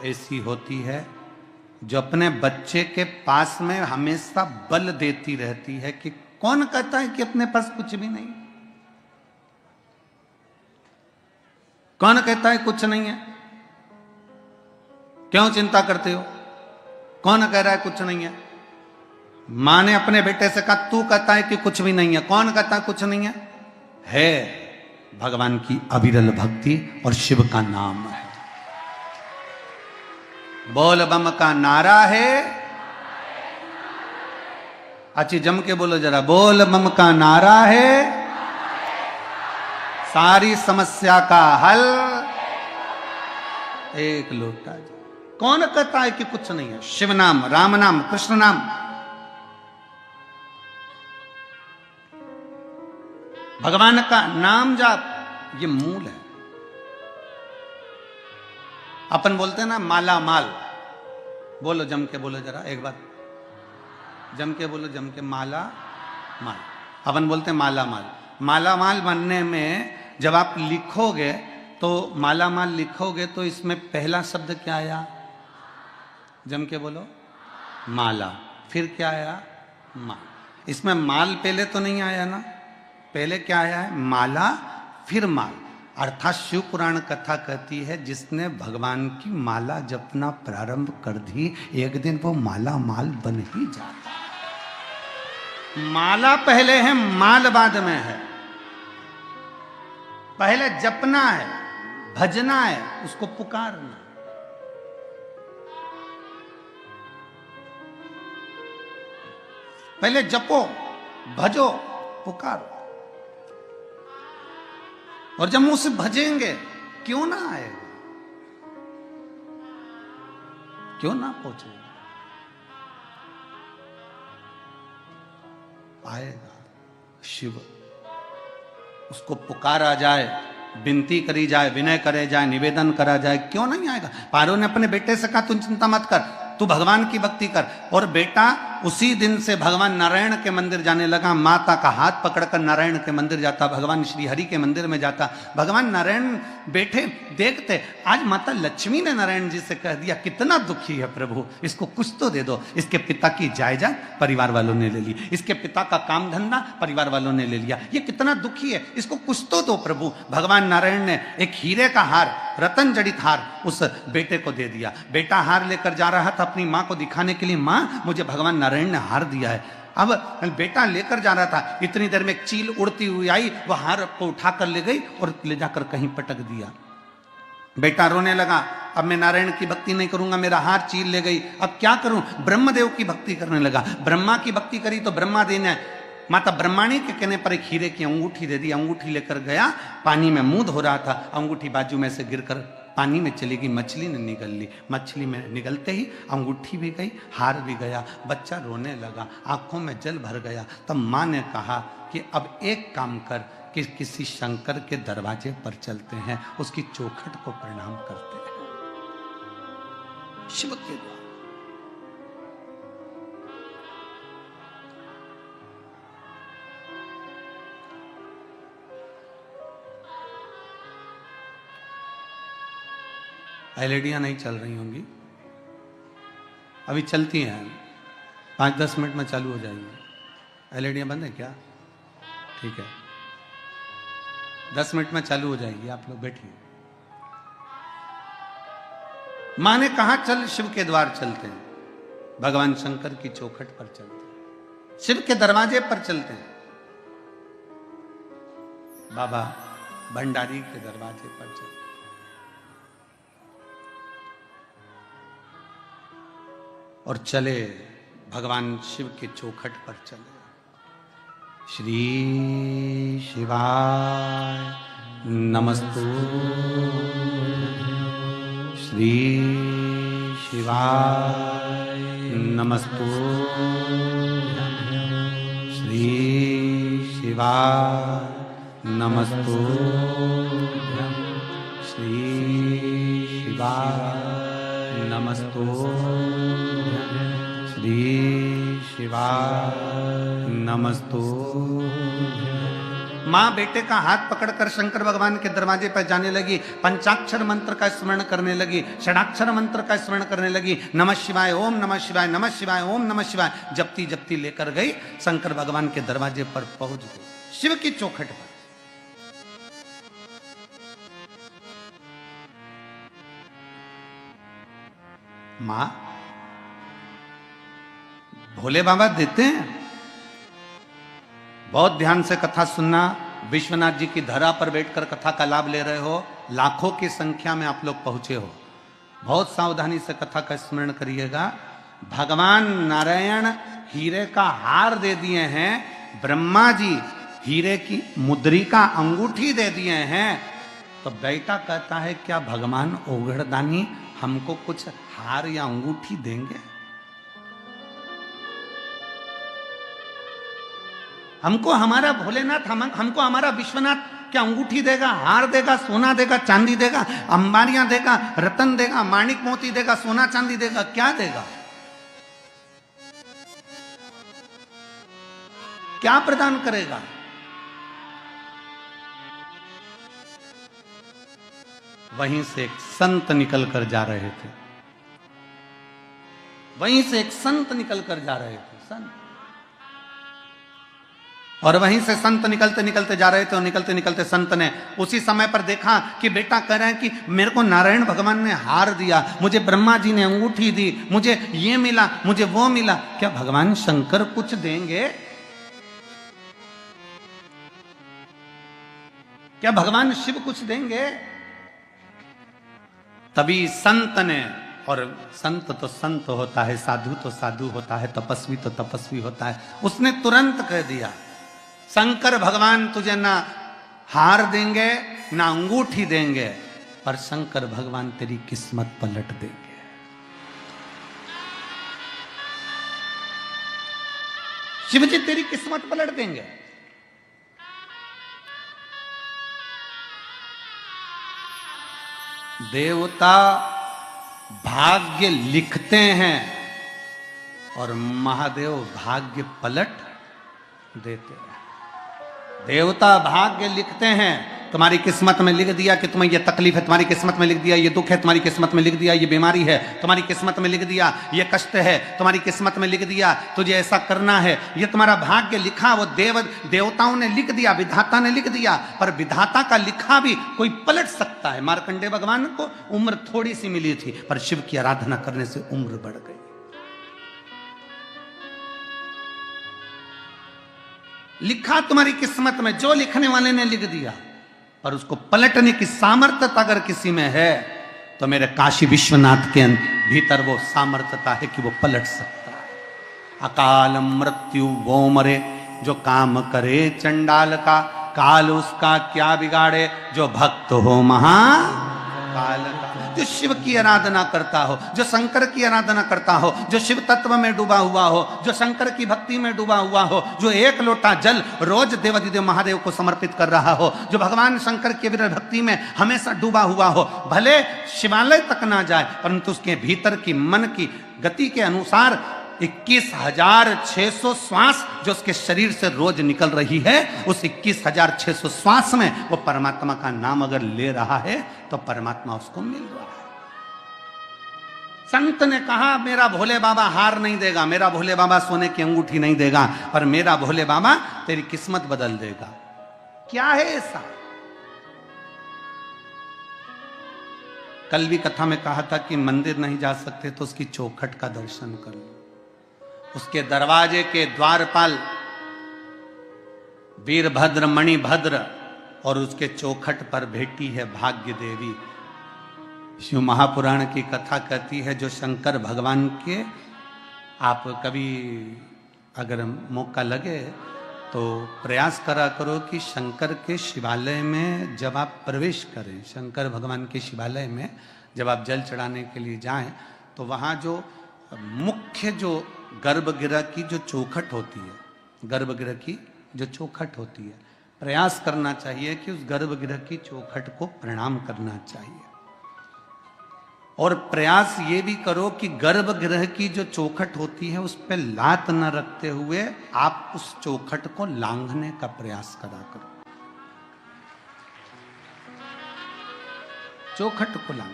ऐसी होती है जो अपने बच्चे के पास में हमेशा बल देती रहती है कि कौन कहता है कि अपने पास कुछ भी नहीं, कौन कहता है कुछ नहीं है, क्यों चिंता करते हो, कौन कह रहा है कुछ नहीं है। मां ने अपने बेटे से कहा, तू कहता है कि कुछ भी नहीं है, कौन कहता है कुछ नहीं है भगवान की अविरल भक्ति और शिव का नाम है। बोल बम का नारा है, अच्छी जम के बोलो जरा, बोल बम का नारा है, सारी समस्या का हल एक लोटा जल। कौन कहता है कि कुछ नहीं है? शिव नाम, राम नाम, कृष्ण नाम, भगवान का नाम जाप, ये मूल है। अपन बोलते हैं ना माला माल, बोलो जम के बोलो जरा एक बार, जम के बोलो, जम के, माला माल। अपन बोलते हैं माला माल। माला माल बनने में जब आप लिखोगे तो माला माल लिखोगे तो इसमें पहला शब्द क्या आया? जम के बोलो, माला। फिर क्या आया? माल। इसमें माल पहले तो नहीं आया ना, पहले क्या आया है? माला, फिर माल। अर्थात शिव पुराण कथा कहती है जिसने भगवान की माला जपना प्रारंभ कर दी, एक दिन वो माला माल बन ही जाता है। माला पहले है, माल बाद में है। पहले जपना है, भजना है, उसको पुकारना। पहले जपो, भजो, पुकारो। और जब मुंह से भजेंगे, क्यों ना आएगा, क्यों ना पहुंचेगा, आएगा। शिव, उसको पुकारा जाए, विनती करी जाए, विनय करे जाए, निवेदन करा जाए, क्यों नहीं आएगा। पारो ने अपने बेटे से कहा तू चिंता मत कर, तू भगवान की भक्ति कर। और बेटा उसी दिन से भगवान नारायण के मंदिर जाने लगा। माता का हाथ पकड़कर नारायण के मंदिर जाता, भगवान श्री हरि के मंदिर में जाता। भगवान नारायण बैठे देखते, आज माता लक्ष्मी ने नारायण जी से कह दिया कितना दुखी है प्रभु, इसको कुछ तो दे दो। इसके पिता की जायदाद परिवार वालों ने ले ली, इसके पिता का काम धंधा परिवार वालों ने ले लिया, ये कितना दुखी है, इसको कुछ तो दो प्रभु। भगवान नारायण ने एक हीरे का हार, रतन जड़ित हार उस बेटे को दे दिया। बेटा हार लेकर जा रहा था अपनी माँ को दिखाने के लिए, माँ मुझे भगवान नारायण ने हार दिया है। अब बेटा लेकर जा रहा था, इतनी देर में एक चील उड़ती हुई आई, वह हार को उठाकर ले गई और ले जाकर कहीं पटक दिया। बेटा रोने लगा, अब मैं नारायण की भक्ति नहीं करूंगा, मेरा हार चील ले गई, अब क्या करूं। ब्रह्मदेव की भक्ति करने लगा, ब्रह्मा की भक्ति करी तो ब्रह्मा देने। माता ब्रह्माणी के कहने पर एक हीरे की अंगूठी दे दी। अंगूठी लेकर गया, पानी में मुंह धो रहा था, अंगूठी बाजू में से गिरकर पानी में चली गई, मछली ने निगल ली। मछली में निगलते ही अंगूठी भी गई, हार भी गया। बच्चा रोने लगा, आंखों में जल भर गया। तब माँ ने कहा कि अब एक काम कर, कि किसी शंकर के दरवाजे पर चलते हैं, उसकी चौखट को प्रणाम करते हैं। शिव के द्वारा एलईडियां नहीं चल रही होंगी, अभी चलती हैं, 5-10 मिनट में चालू हो जाएंगी। एलईडियां बंद है क्या? ठीक है, 10 मिनट में चालू हो जाएगी, आप लोग बैठिए। मां ने कहा चल शिव के द्वार चलते हैं, भगवान शंकर की चौखट पर चलते हैं, शिव के दरवाजे पर चलते हैं, बाबा भंडारी के दरवाजे पर चलते हैं। और चले, भगवान शिव के चौखट पर चले। श्री शिवाय नमस्तु, श्री शिवाय नमस्तु, श्री शिवाय नमस्तु, श्री शिवाय नमस्तु, श्री शिवाय नमस्तु। माँ बेटे का हाथ पकड़कर शंकर भगवान के दरवाजे पर जाने लगी, पंचाक्षर मंत्र का स्मरण करने लगी, षडाक्षर मंत्र का स्मरण करने लगी। नमः शिवाय, ओम नमः शिवाय, नमः शिवाय, ओम नमः शिवाय जपती जपती लेकर गई, शंकर भगवान के दरवाजे पर पहुंच गई, शिव की चौखट पर। मां, भोले बाबा देते हैं, बहुत ध्यान से कथा सुनना। विश्वनाथ जी की धरा पर बैठकर कथा का लाभ ले रहे हो, लाखों की संख्या में आप लोग पहुंचे हो, बहुत सावधानी से कथा का स्मरण करिएगा। भगवान नारायण हीरे का हार दे दिए हैं, ब्रह्मा जी हीरे की मुद्रिका अंगूठी दे दिए हैं। तो बेटा कहता है क्या भगवान ओघड़दानी हमको कुछ हार या अंगूठी देंगे? हमको हमारा भोलेनाथ, हमको हमारा विश्वनाथ क्या अंगूठी देगा, हार देगा, सोना देगा, चांदी देगा, अंबारियां देगा, रतन देगा, माणिक मोती देगा, सोना चांदी देगा, क्या देगा? क्या प्रदान करेगा? वहीं से एक संत निकल कर जा रहे थे, वहीं से एक संत निकल कर जा रहे थे, संत। और वहीं से संत निकलते निकलते जा रहे थे, और निकलते निकलते संत ने उसी समय पर देखा कि बेटा कह रहे हैं कि मेरे को नारायण भगवान ने हार दिया, मुझे ब्रह्मा जी ने अंगूठी दी, मुझे ये मिला, मुझे वो मिला, क्या भगवान शंकर कुछ देंगे? क्या भगवान शिव कुछ देंगे? तभी संत ने, और संत तो संत होता है, साधु तो साधु होता है, तपस्वी तो तपस्वी होता है, उसने तुरंत कह दिया शंकर भगवान तुझे ना हार देंगे ना अंगूठी देंगे, पर शंकर भगवान तेरी किस्मत पलट देंगे। शिव जी तेरी किस्मत पलट देंगे। देवता भाग्य लिखते हैं और महादेव भाग्य पलट देते हैं। देवता भाग्य लिखते हैं, तुम्हारी किस्मत में लिख दिया कि तुम्हें यह तकलीफ है, तुम्हारी किस्मत में लिख दिया ये दुख है, तुम्हारी किस्मत में लिख दिया ये बीमारी है, तुम्हारी किस्मत में लिख दिया ये कष्ट है, तुम्हारी किस्मत में लिख दिया तुझे ऐसा करना है। ये तुम्हारा भाग्य लिखा, वो देवताओं ने लिख दिया, विधाता ने लिख दिया, पर विधाता का लिखा भी कोई पलट सकता है। मार्कंडेय भगवान को उम्र थोड़ी सी मिली थी, पर शिव की आराधना करने से उम्र बढ़ गई। लिखा तुम्हारी किस्मत में, जो लिखने वाले ने लिख दिया, पर उसको पलटने की सामर्थ्यता अगर किसी में है तो मेरे काशी विश्वनाथ के भीतर वो सामर्थ्यता है कि वो पलट सकता है। अकाल मृत्यु वो मरे जो काम करे चंडाल का, काल उसका क्या बिगाड़े जो भक्त हो महाकाल का। जो शिव की आराधना करता हो, जो शंकर की आराधना करता हो, जो शिव तत्व में डूबा हुआ हो, जो शंकर की भक्ति में डूबा हुआ हो, जो एक लोटा जल रोज देवाधिदेव महादेव को समर्पित कर रहा हो, जो भगवान शंकर की भक्ति में हमेशा डूबा हुआ हो, भले शिवालय तक ना जाए परंतु उसके भीतर की मन की गति के अनुसार 21,600 श्वास जो उसके शरीर से रोज निकल रही है, उस 21,600 श्वास में वो परमात्मा का नाम अगर ले रहा है तो परमात्मा उसको मिल रहा है। संत ने कहा मेरा भोले बाबा हार नहीं देगा, मेरा भोले बाबा सोने की अंगूठी नहीं देगा, पर मेरा भोले बाबा तेरी किस्मत बदल देगा। क्या है ऐसा? कल भी कथा में कहा था कि मंदिर नहीं जा सकते तो उसकी चौखट का दर्शन कर लो। उसके दरवाजे के द्वारपाल वीरभद्र मणिभद्र और उसके चौखट पर बैठी है भाग्य देवी। शिव महापुराण की कथा कहती है जो शंकर भगवान के, आप कभी अगर मौका लगे तो प्रयास करा करो कि शंकर के शिवालय में जब आप प्रवेश करें, शंकर भगवान के शिवालय में जब आप जल चढ़ाने के लिए जाएं तो वहाँ जो मुख्य जो गर्भगृह की जो चौखट होती है, गर्भगृह की जो चौखट होती है, प्रयास करना चाहिए कि उस गर्भगृह की चौखट को प्रणाम करना चाहिए। और प्रयास ये भी करो कि गर्भगृह की जो चौखट होती है उस पर लात न रखते हुए आप उस चौखट को लांघने का प्रयास करा करो। चौखट को लांघ,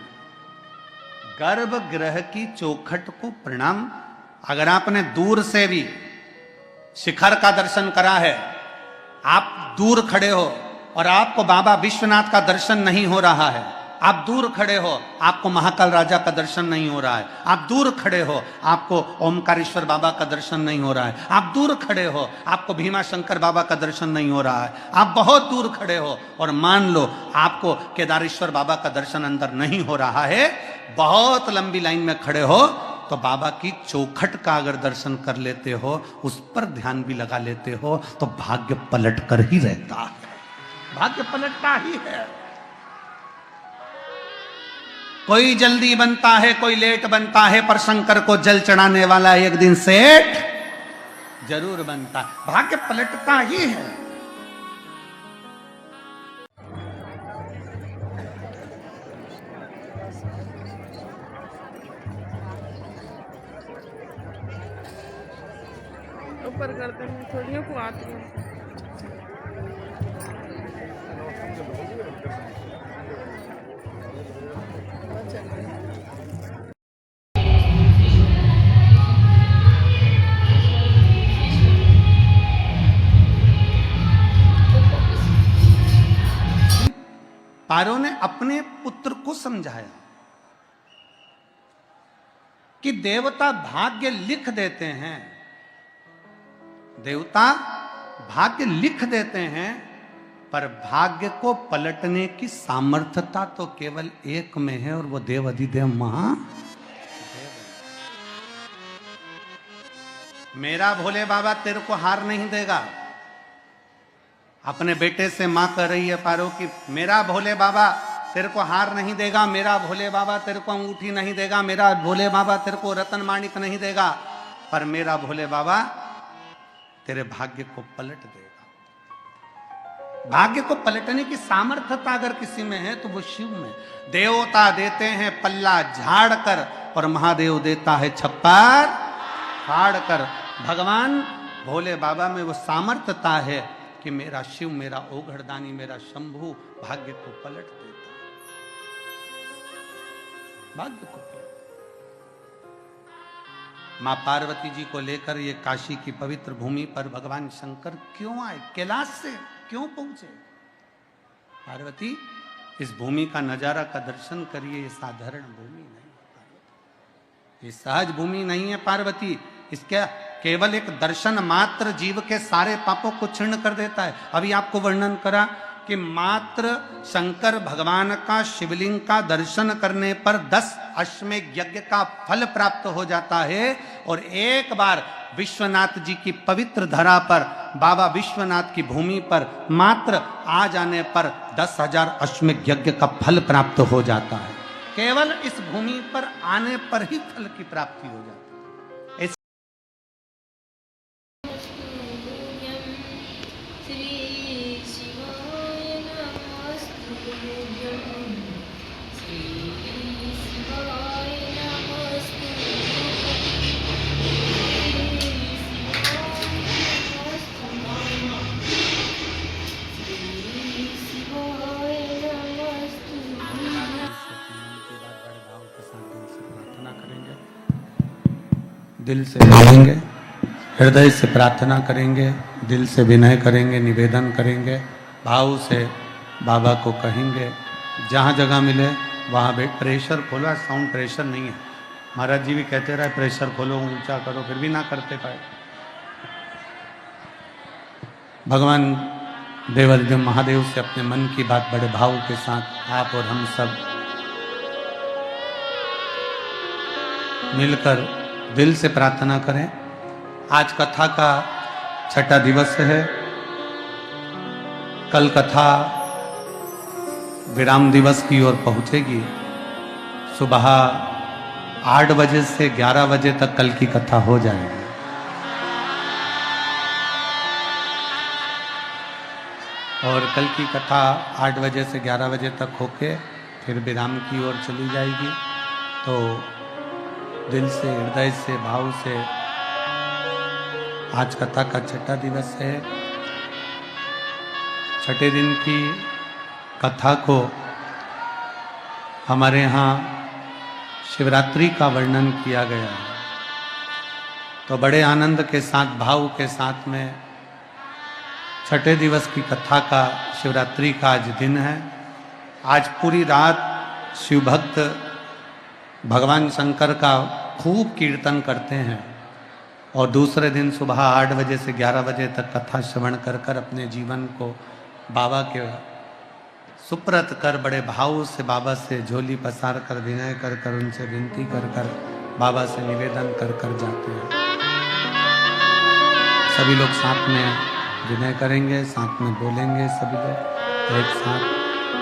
गर्भगृह की चौखट को प्रणाम। अगर आपने दूर से भी शिखर का दर्शन करा है, आप दूर खड़े हो और आपको बाबा विश्वनाथ का दर्शन नहीं हो रहा है, आप दूर खड़े हो आपको महाकाल राजा का दर्शन नहीं हो रहा है, आप दूर खड़े हो आपको ओमकारेश्वर बाबा का दर्शन नहीं हो रहा है, आप दूर खड़े हो आपको भीमा शंकर बाबा का दर्शन नहीं हो रहा है, आप बहुत दूर खड़े हो और मान लो आपको केदारेश्वर बाबा का दर्शन अंदर नहीं हो रहा है, बहुत लंबी लाइन में खड़े हो तो बाबा की चौखट का अगर दर्शन कर लेते हो, उस पर ध्यान भी लगा लेते हो तो भाग्य पलट कर ही रहता है, भाग्य पलटता ही है। कोई जल्दी बनता है कोई लेट बनता है, पर शंकर को जल चढ़ाने वाला एक दिन सेठ जरूर बनता है, भाग्य पलटता ही है। ऊपर करते हैं थोड़ियों को आती है। पारो ने अपने पुत्र को समझाया कि देवता भाग्य लिख देते हैं, देवता भाग्य लिख देते हैं, पर भाग्य को पलटने की सामर्थ्यता तो केवल एक में है, और वो देव अधिदेव महादेव। मेरा भोले बाबा तेरे को हार नहीं देगा। अपने बेटे से मां कह रही है पारो कि मेरा भोले बाबा तेरे को हार नहीं देगा, मेरा भोले बाबा तेरे को अंगूठी नहीं देगा, मेरा भोले बाबा तेरे को रतन माणिक नहीं देगा, पर मेरा भोले बाबा तेरे भाग्य को पलट देगा। भाग्य को पलटने की सामर्थ्यता अगर किसी में है तो वो शिव में। देवता देते हैं पल्ला झाड़ कर, और महादेव देता है छप्पर फाड़ कर। भगवान भोले बाबा में वो सामर्थ्यता है कि मेरा शिव, मेरा ओघड़दानी, मेरा शंभू भाग्य को पलट देता है, भाग्य को पलट। मां पार्वती जी को लेकर ये काशी की पवित्र भूमि पर भगवान शंकर क्यों आए, कैलाश से क्यों पहुंचे? पार्वती, इस भूमि का नजारा का दर्शन करिए, ये साधारण भूमि नहीं है पार्वती, ये सहज भूमि नहीं है पार्वती। इसके केवल एक दर्शन मात्र जीव के सारे पापों को क्षीण कर देता है। अभी आपको वर्णन करा कि मात्र शंकर भगवान का शिवलिंग का दर्शन करने पर 10 अश्वमेध यज्ञ का फल प्राप्त हो जाता है, और एक बार विश्वनाथ जी की पवित्र धरा पर, बाबा विश्वनाथ की भूमि पर मात्र आ जाने पर 10,000 अश्वमेध यज्ञ का फल प्राप्त हो जाता है। केवल इस भूमि पर आने पर ही फल की प्राप्ति हो जाती है। दिल से बोलेंगे, हृदय से प्रार्थना करेंगे, दिल से विनय करेंगे, निवेदन करेंगे, भाव से बाबा को कहेंगे। जहाँ जगह मिले वहाँ बैठ। प्रेशर खोलो, साउंड प्रेशर नहीं है। महाराज जी भी कहते रहे प्रेशर खोलो, ऊंचा करो, फिर भी ना करते पाए। भगवान देवाधिदेव महादेव से अपने मन की बात बड़े भाव के साथ आप और हम सब मिलकर दिल से प्रार्थना करें। आज कथा का 6ठा दिवस है। कल कथा विराम दिवस की ओर पहुंचेगी। सुबह 8 बजे से 11 बजे तक कल की कथा हो जाएगी। और कल की कथा 8 बजे से 11 बजे तक होके फिर विराम की ओर चली जाएगी। तो दिल से, हृदय से, भाव से आज कथा का 6ठा दिवस है। 6ठे दिन की कथा को हमारे यहाँ शिवरात्रि का वर्णन किया गया है। तो बड़े आनंद के साथ, भाव के साथ में 6ठे दिवस की कथा का, शिवरात्रि का आज दिन है। आज पूरी रात शिव भक्त भगवान शंकर का खूब कीर्तन करते हैं, और दूसरे दिन सुबह 8 बजे से 11 बजे तक कथा श्रवण कर कर अपने जीवन को बाबा के सुप्रत कर, बड़े भाव से बाबा से झोली पसार कर, विनय कर कर, उनसे विनती कर कर, बाबा से निवेदन कर कर जाते हैं। सभी लोग साथ में विनय करेंगे, साथ में बोलेंगे। सभी लोग एक साथ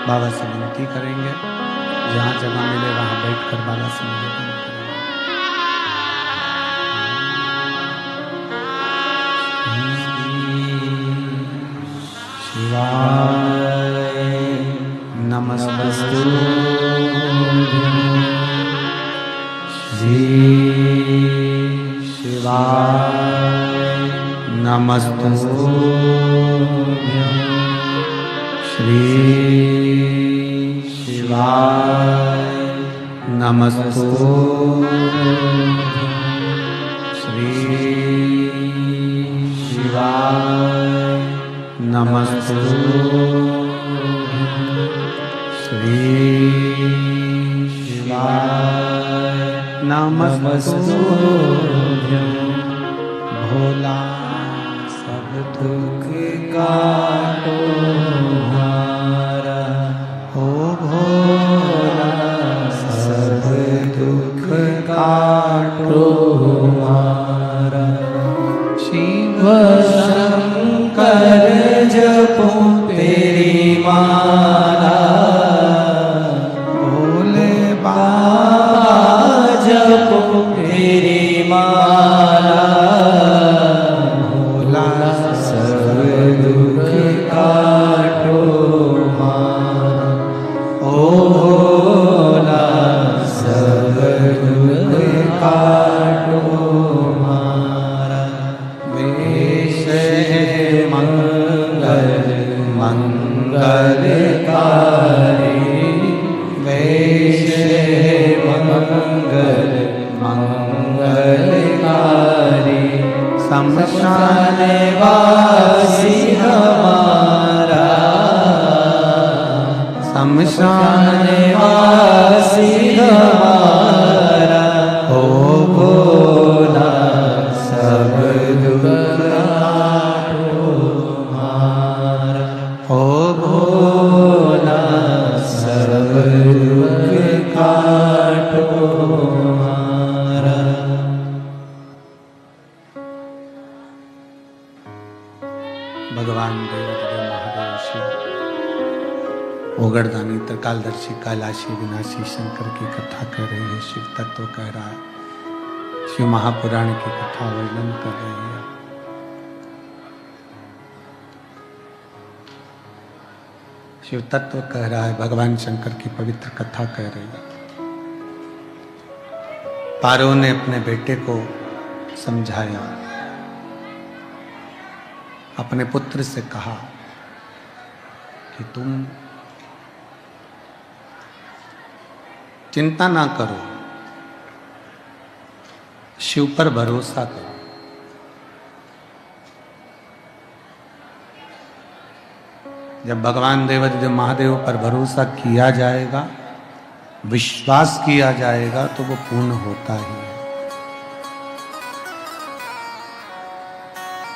बाबा से विनती करेंगे। जहाँ जगह मिले वहाँ बैठकर बाबा से निवेदन करेंगे। शिवाय नमस्तुभ्यं, श्री शिवाय नमस्तुभ्यं, श्री शिवाय नमस्तुभ्यं, श्री शिवाय नमस्तुभ्यं, श्री शिवाय नमस्तुभ्यं। भोला सब दुख काटो, ओगरदानी त्रिकालदर्शी कैलाशी विनाशी शंकर की कथा कह रही है, शिव तत्व कह रहा है, शिव महापुराण की कथा वर्णन कर रही है। शिव तत्व कह रहा है, भगवान शंकर की पवित्र कथा कह रही है। पार्वती ने अपने बेटे को समझाया, अपने पुत्र से कहा कि तुम चिंता ना करो, शिव पर भरोसा करो। जब भगवान देवादिदेव महादेव पर भरोसा किया जाएगा, विश्वास किया जाएगा, तो वो पूर्ण होता ही है।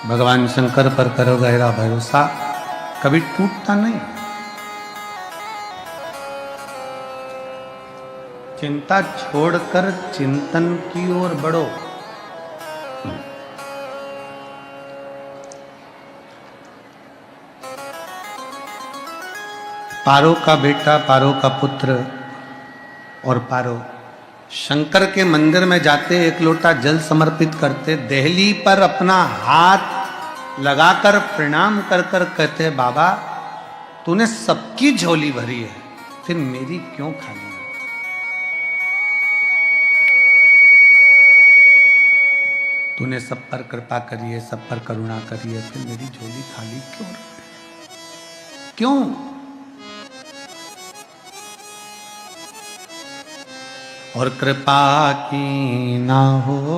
भगवान शंकर पर करो गहरा भरोसा, कभी टूटता नहीं। चिंता छोड़कर चिंतन की ओर बढ़ो। पारो का बेटा, पारो का पुत्र और पारो शंकर के मंदिर में जाते, एक लोटा जल समर्पित करते, देहली पर अपना हाथ लगाकर प्रणाम कर कर कहते, बाबा तूने सबकी झोली भरी है, फिर मेरी क्यों खाली है? तूने सब पर कृपा करी है, सब पर करुणा करी है, फिर मेरी झोली खाली क्यों? क्यों? और कृपा की ना होती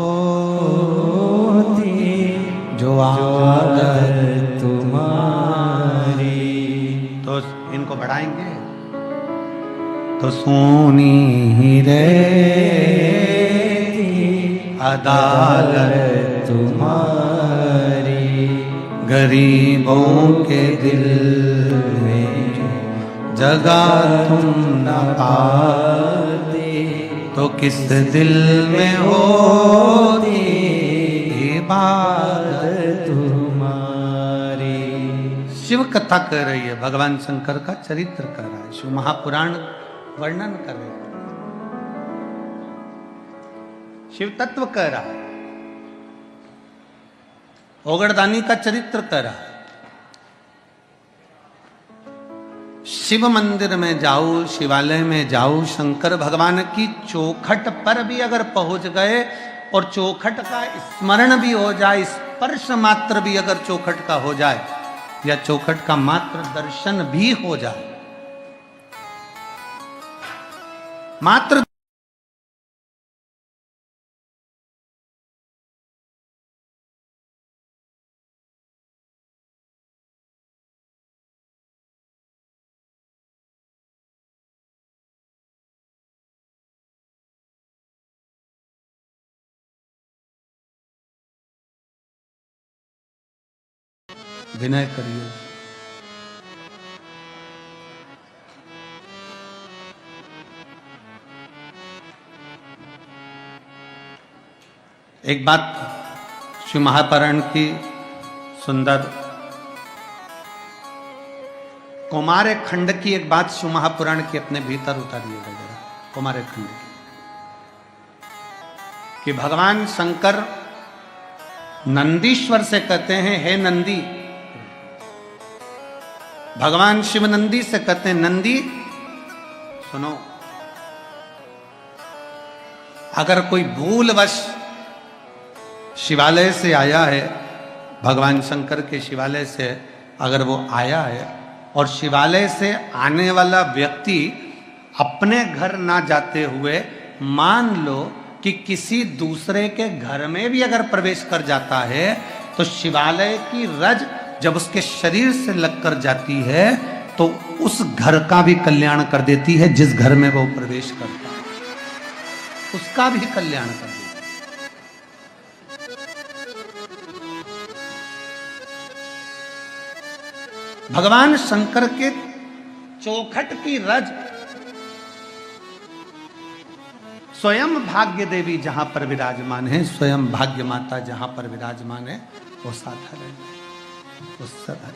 जो आदत तुम्हारी, तो इनको बढ़ाएंगे तो सोनी ही रहती अदालत तुम्हारी, गरीबों के दिल में जगह तुम न पाते, तो किस दिल में होती इबादत तुम्हारी। शिव कथा कर रही है, भगवान शंकर का चरित्र कर रहा है, शिव महापुराण वर्णन कर रहे हैं, शिव तत्व कह रहा है, ओगरदानी का चरित्र कह रहा है। शिव मंदिर में जाओ, शिवालय में जाओ, शंकर भगवान की चौखट पर भी अगर पहुंच गए और चौखट का स्मरण भी हो जाए, स्पर्श मात्र भी अगर चौखट का हो जाए, या चौखट का मात्र दर्शन भी हो जाए, मात्र विनय करिए। एक बात शिव महापुराण की सुंदर कुमार खंड की एक बात शिव महापुराण की अपने भीतर उतारिएगा जरा। कुमार खंड की कि भगवान शंकर नंदीश्वर से कहते हैं, हे नंदी। भगवान शिव नंदी से कहते हैं, नंदी सुनो, अगर कोई भूलवश शिवालय से आया है, भगवान शंकर के शिवालय से अगर वो आया है, और शिवालय से आने वाला व्यक्ति अपने घर ना जाते हुए मान लो कि किसी दूसरे के घर में भी अगर प्रवेश कर जाता है, तो शिवालय की रज जब उसके शरीर से लगकर जाती है तो उस घर का भी कल्याण कर देती है, जिस घर में वो प्रवेश करता है उसका भी कल्याण कर देती है। भगवान शंकर के चौखट की रज स्वयं भाग्य देवी जहां पर विराजमान है, स्वयं भाग्य माता जहां पर विराजमान है, वो साधन है, वो सब है।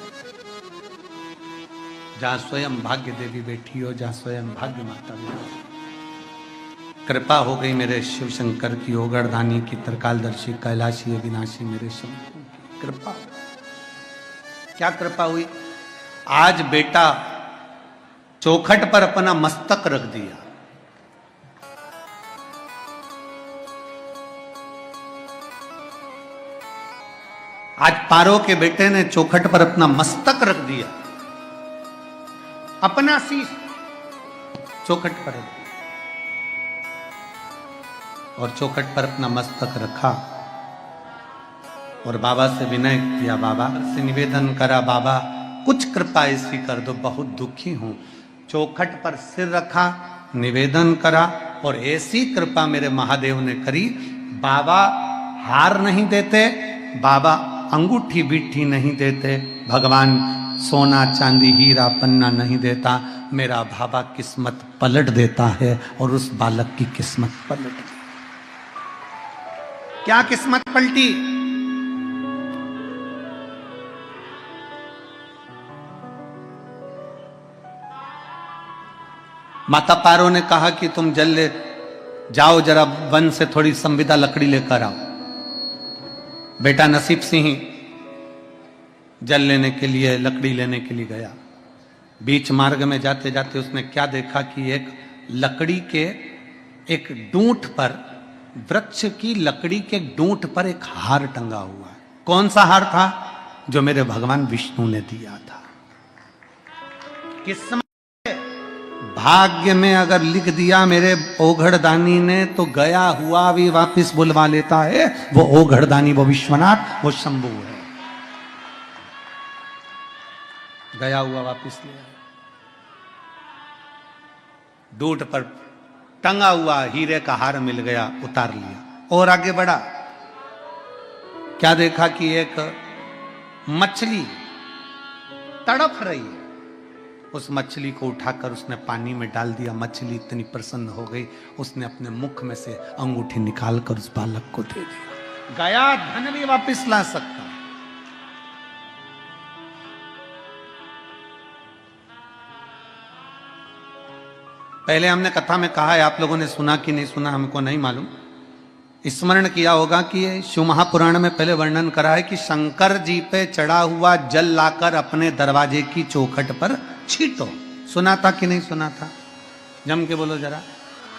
जहां स्वयं भाग्य देवी बैठी हो, जहां स्वयं भाग्य माता बैठी। कृपा हो गई मेरे शिव शंकर की, ओगढ़दानी की, त्रिकालदर्शी, कैलाशी, अविनाशी मेरे शंकर की कृपा। क्या कृपा हुई? आज बेटा चौखट पर अपना मस्तक रख दिया। आज पारो के बेटे ने चौखट पर अपना मस्तक रख दिया, अपना शीश चौखट पर रख दिया और चौखट पर अपना मस्तक रखा और बाबा से विनय किया, बाबा से निवेदन करा, बाबा कुछ कृपा ऐसी कर दो, बहुत दुखी हूं। चौखट पर सिर रखा, निवेदन करा और ऐसी कृपा मेरे महादेव ने करी। बाबा हार नहीं देते, बाबा अंगूठी बिट्ठी नहीं देते, भगवान सोना चांदी हीरा पन्ना नहीं देता, मेरा बाबा किस्मत पलट देता है और उस बालक की किस्मत पलट गई। क्या किस्मत पलटी? माता पारो ने कहा कि तुम जल ले जाओ, जरा वन से थोड़ी संविदा लकड़ी लेकर आओ। बेटा नसीब सिंह जल लेने के लिए, लकड़ी लेने के लिए गया। बीच मार्ग में जाते जाते उसने क्या देखा कि एक लकड़ी के एक डूंठ पर, वृक्ष की लकड़ी के डूंठ पर एक हार टंगा हुआ है। कौन सा हार था? जो मेरे भगवान विष्णु ने दिया था। किस्मत भाग्य में अगर लिख दिया मेरे ओघड़दानी ने तो गया हुआ भी वापस बुलवा लेता है। वो ओघड़दानी, वो विश्वनाथ, वो शंभू है। गया हुआ वापस ले आया। डूंठ पर टंगा हुआ हीरे का हार मिल गया, उतार लिया और आगे बढ़ा। क्या देखा कि एक मछली तड़प रही है। उस मछली को उठाकर उसने पानी में डाल दिया। मछली इतनी प्रसन्न हो गई, उसने अपने मुख में से अंगूठी निकालकर उस बालक को दे दिया। गया धन भी वापस ला सकता। पहले हमने कथा में कहा है, आप लोगों ने सुना कि नहीं सुना हमको नहीं मालूम। स्मरण किया होगा कि शिव महापुराण में पहले वर्णन करा है कि शंकर जी पे चढ़ा हुआ जल लाकर अपने दरवाजे की चौखट पर छीटो। सुना था कि नहीं सुना था? जम के बोलो जरा।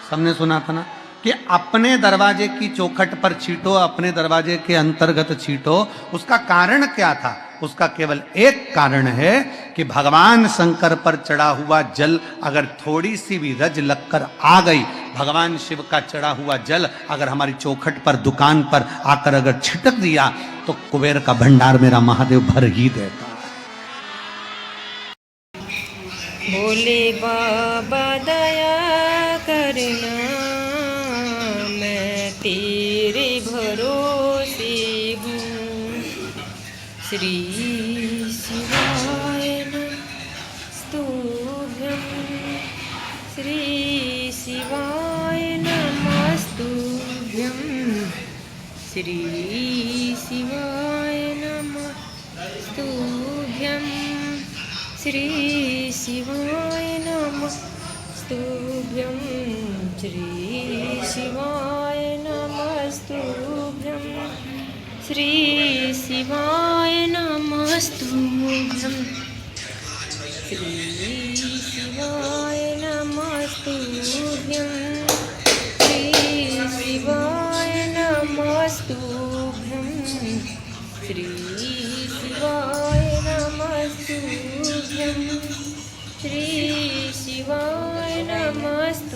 सबने सुना था ना कि अपने दरवाजे की चौखट पर छीटो, अपने दरवाजे के अंतर्गत छीटो। उसका कारण क्या था? उसका केवल एक कारण है कि भगवान शंकर पर चढ़ा हुआ जल अगर थोड़ी सी भी रज लगकर आ गई, भगवान शिव का चढ़ा हुआ जल अगर हमारी चौखट पर, दुकान पर आकर अगर छिटक दिया तो कुबेर का भंडार मेरा महादेव भर ही देता। भोले बाबा दया करना, मैं तेरे भरोसे हूँ। श्री शिवाय नमस्तुभ्यं, श्री शिवाय नमस्तुभ्यं, श्री शिवाय नमस्तुभ्यं, श्री शिवाय नमस्तुभ्यं, श्री शिवाय नमस्तुभ्यं, श्री शिवाय नमस्तुभ्यं, श्री शिवाय नमस्तुभ्यं, श्री शिवाय नमस्तुभ्यं, श्री शिवाय नमस्तुभ्यं, श्री शिवाय नमस्तुभ्यं।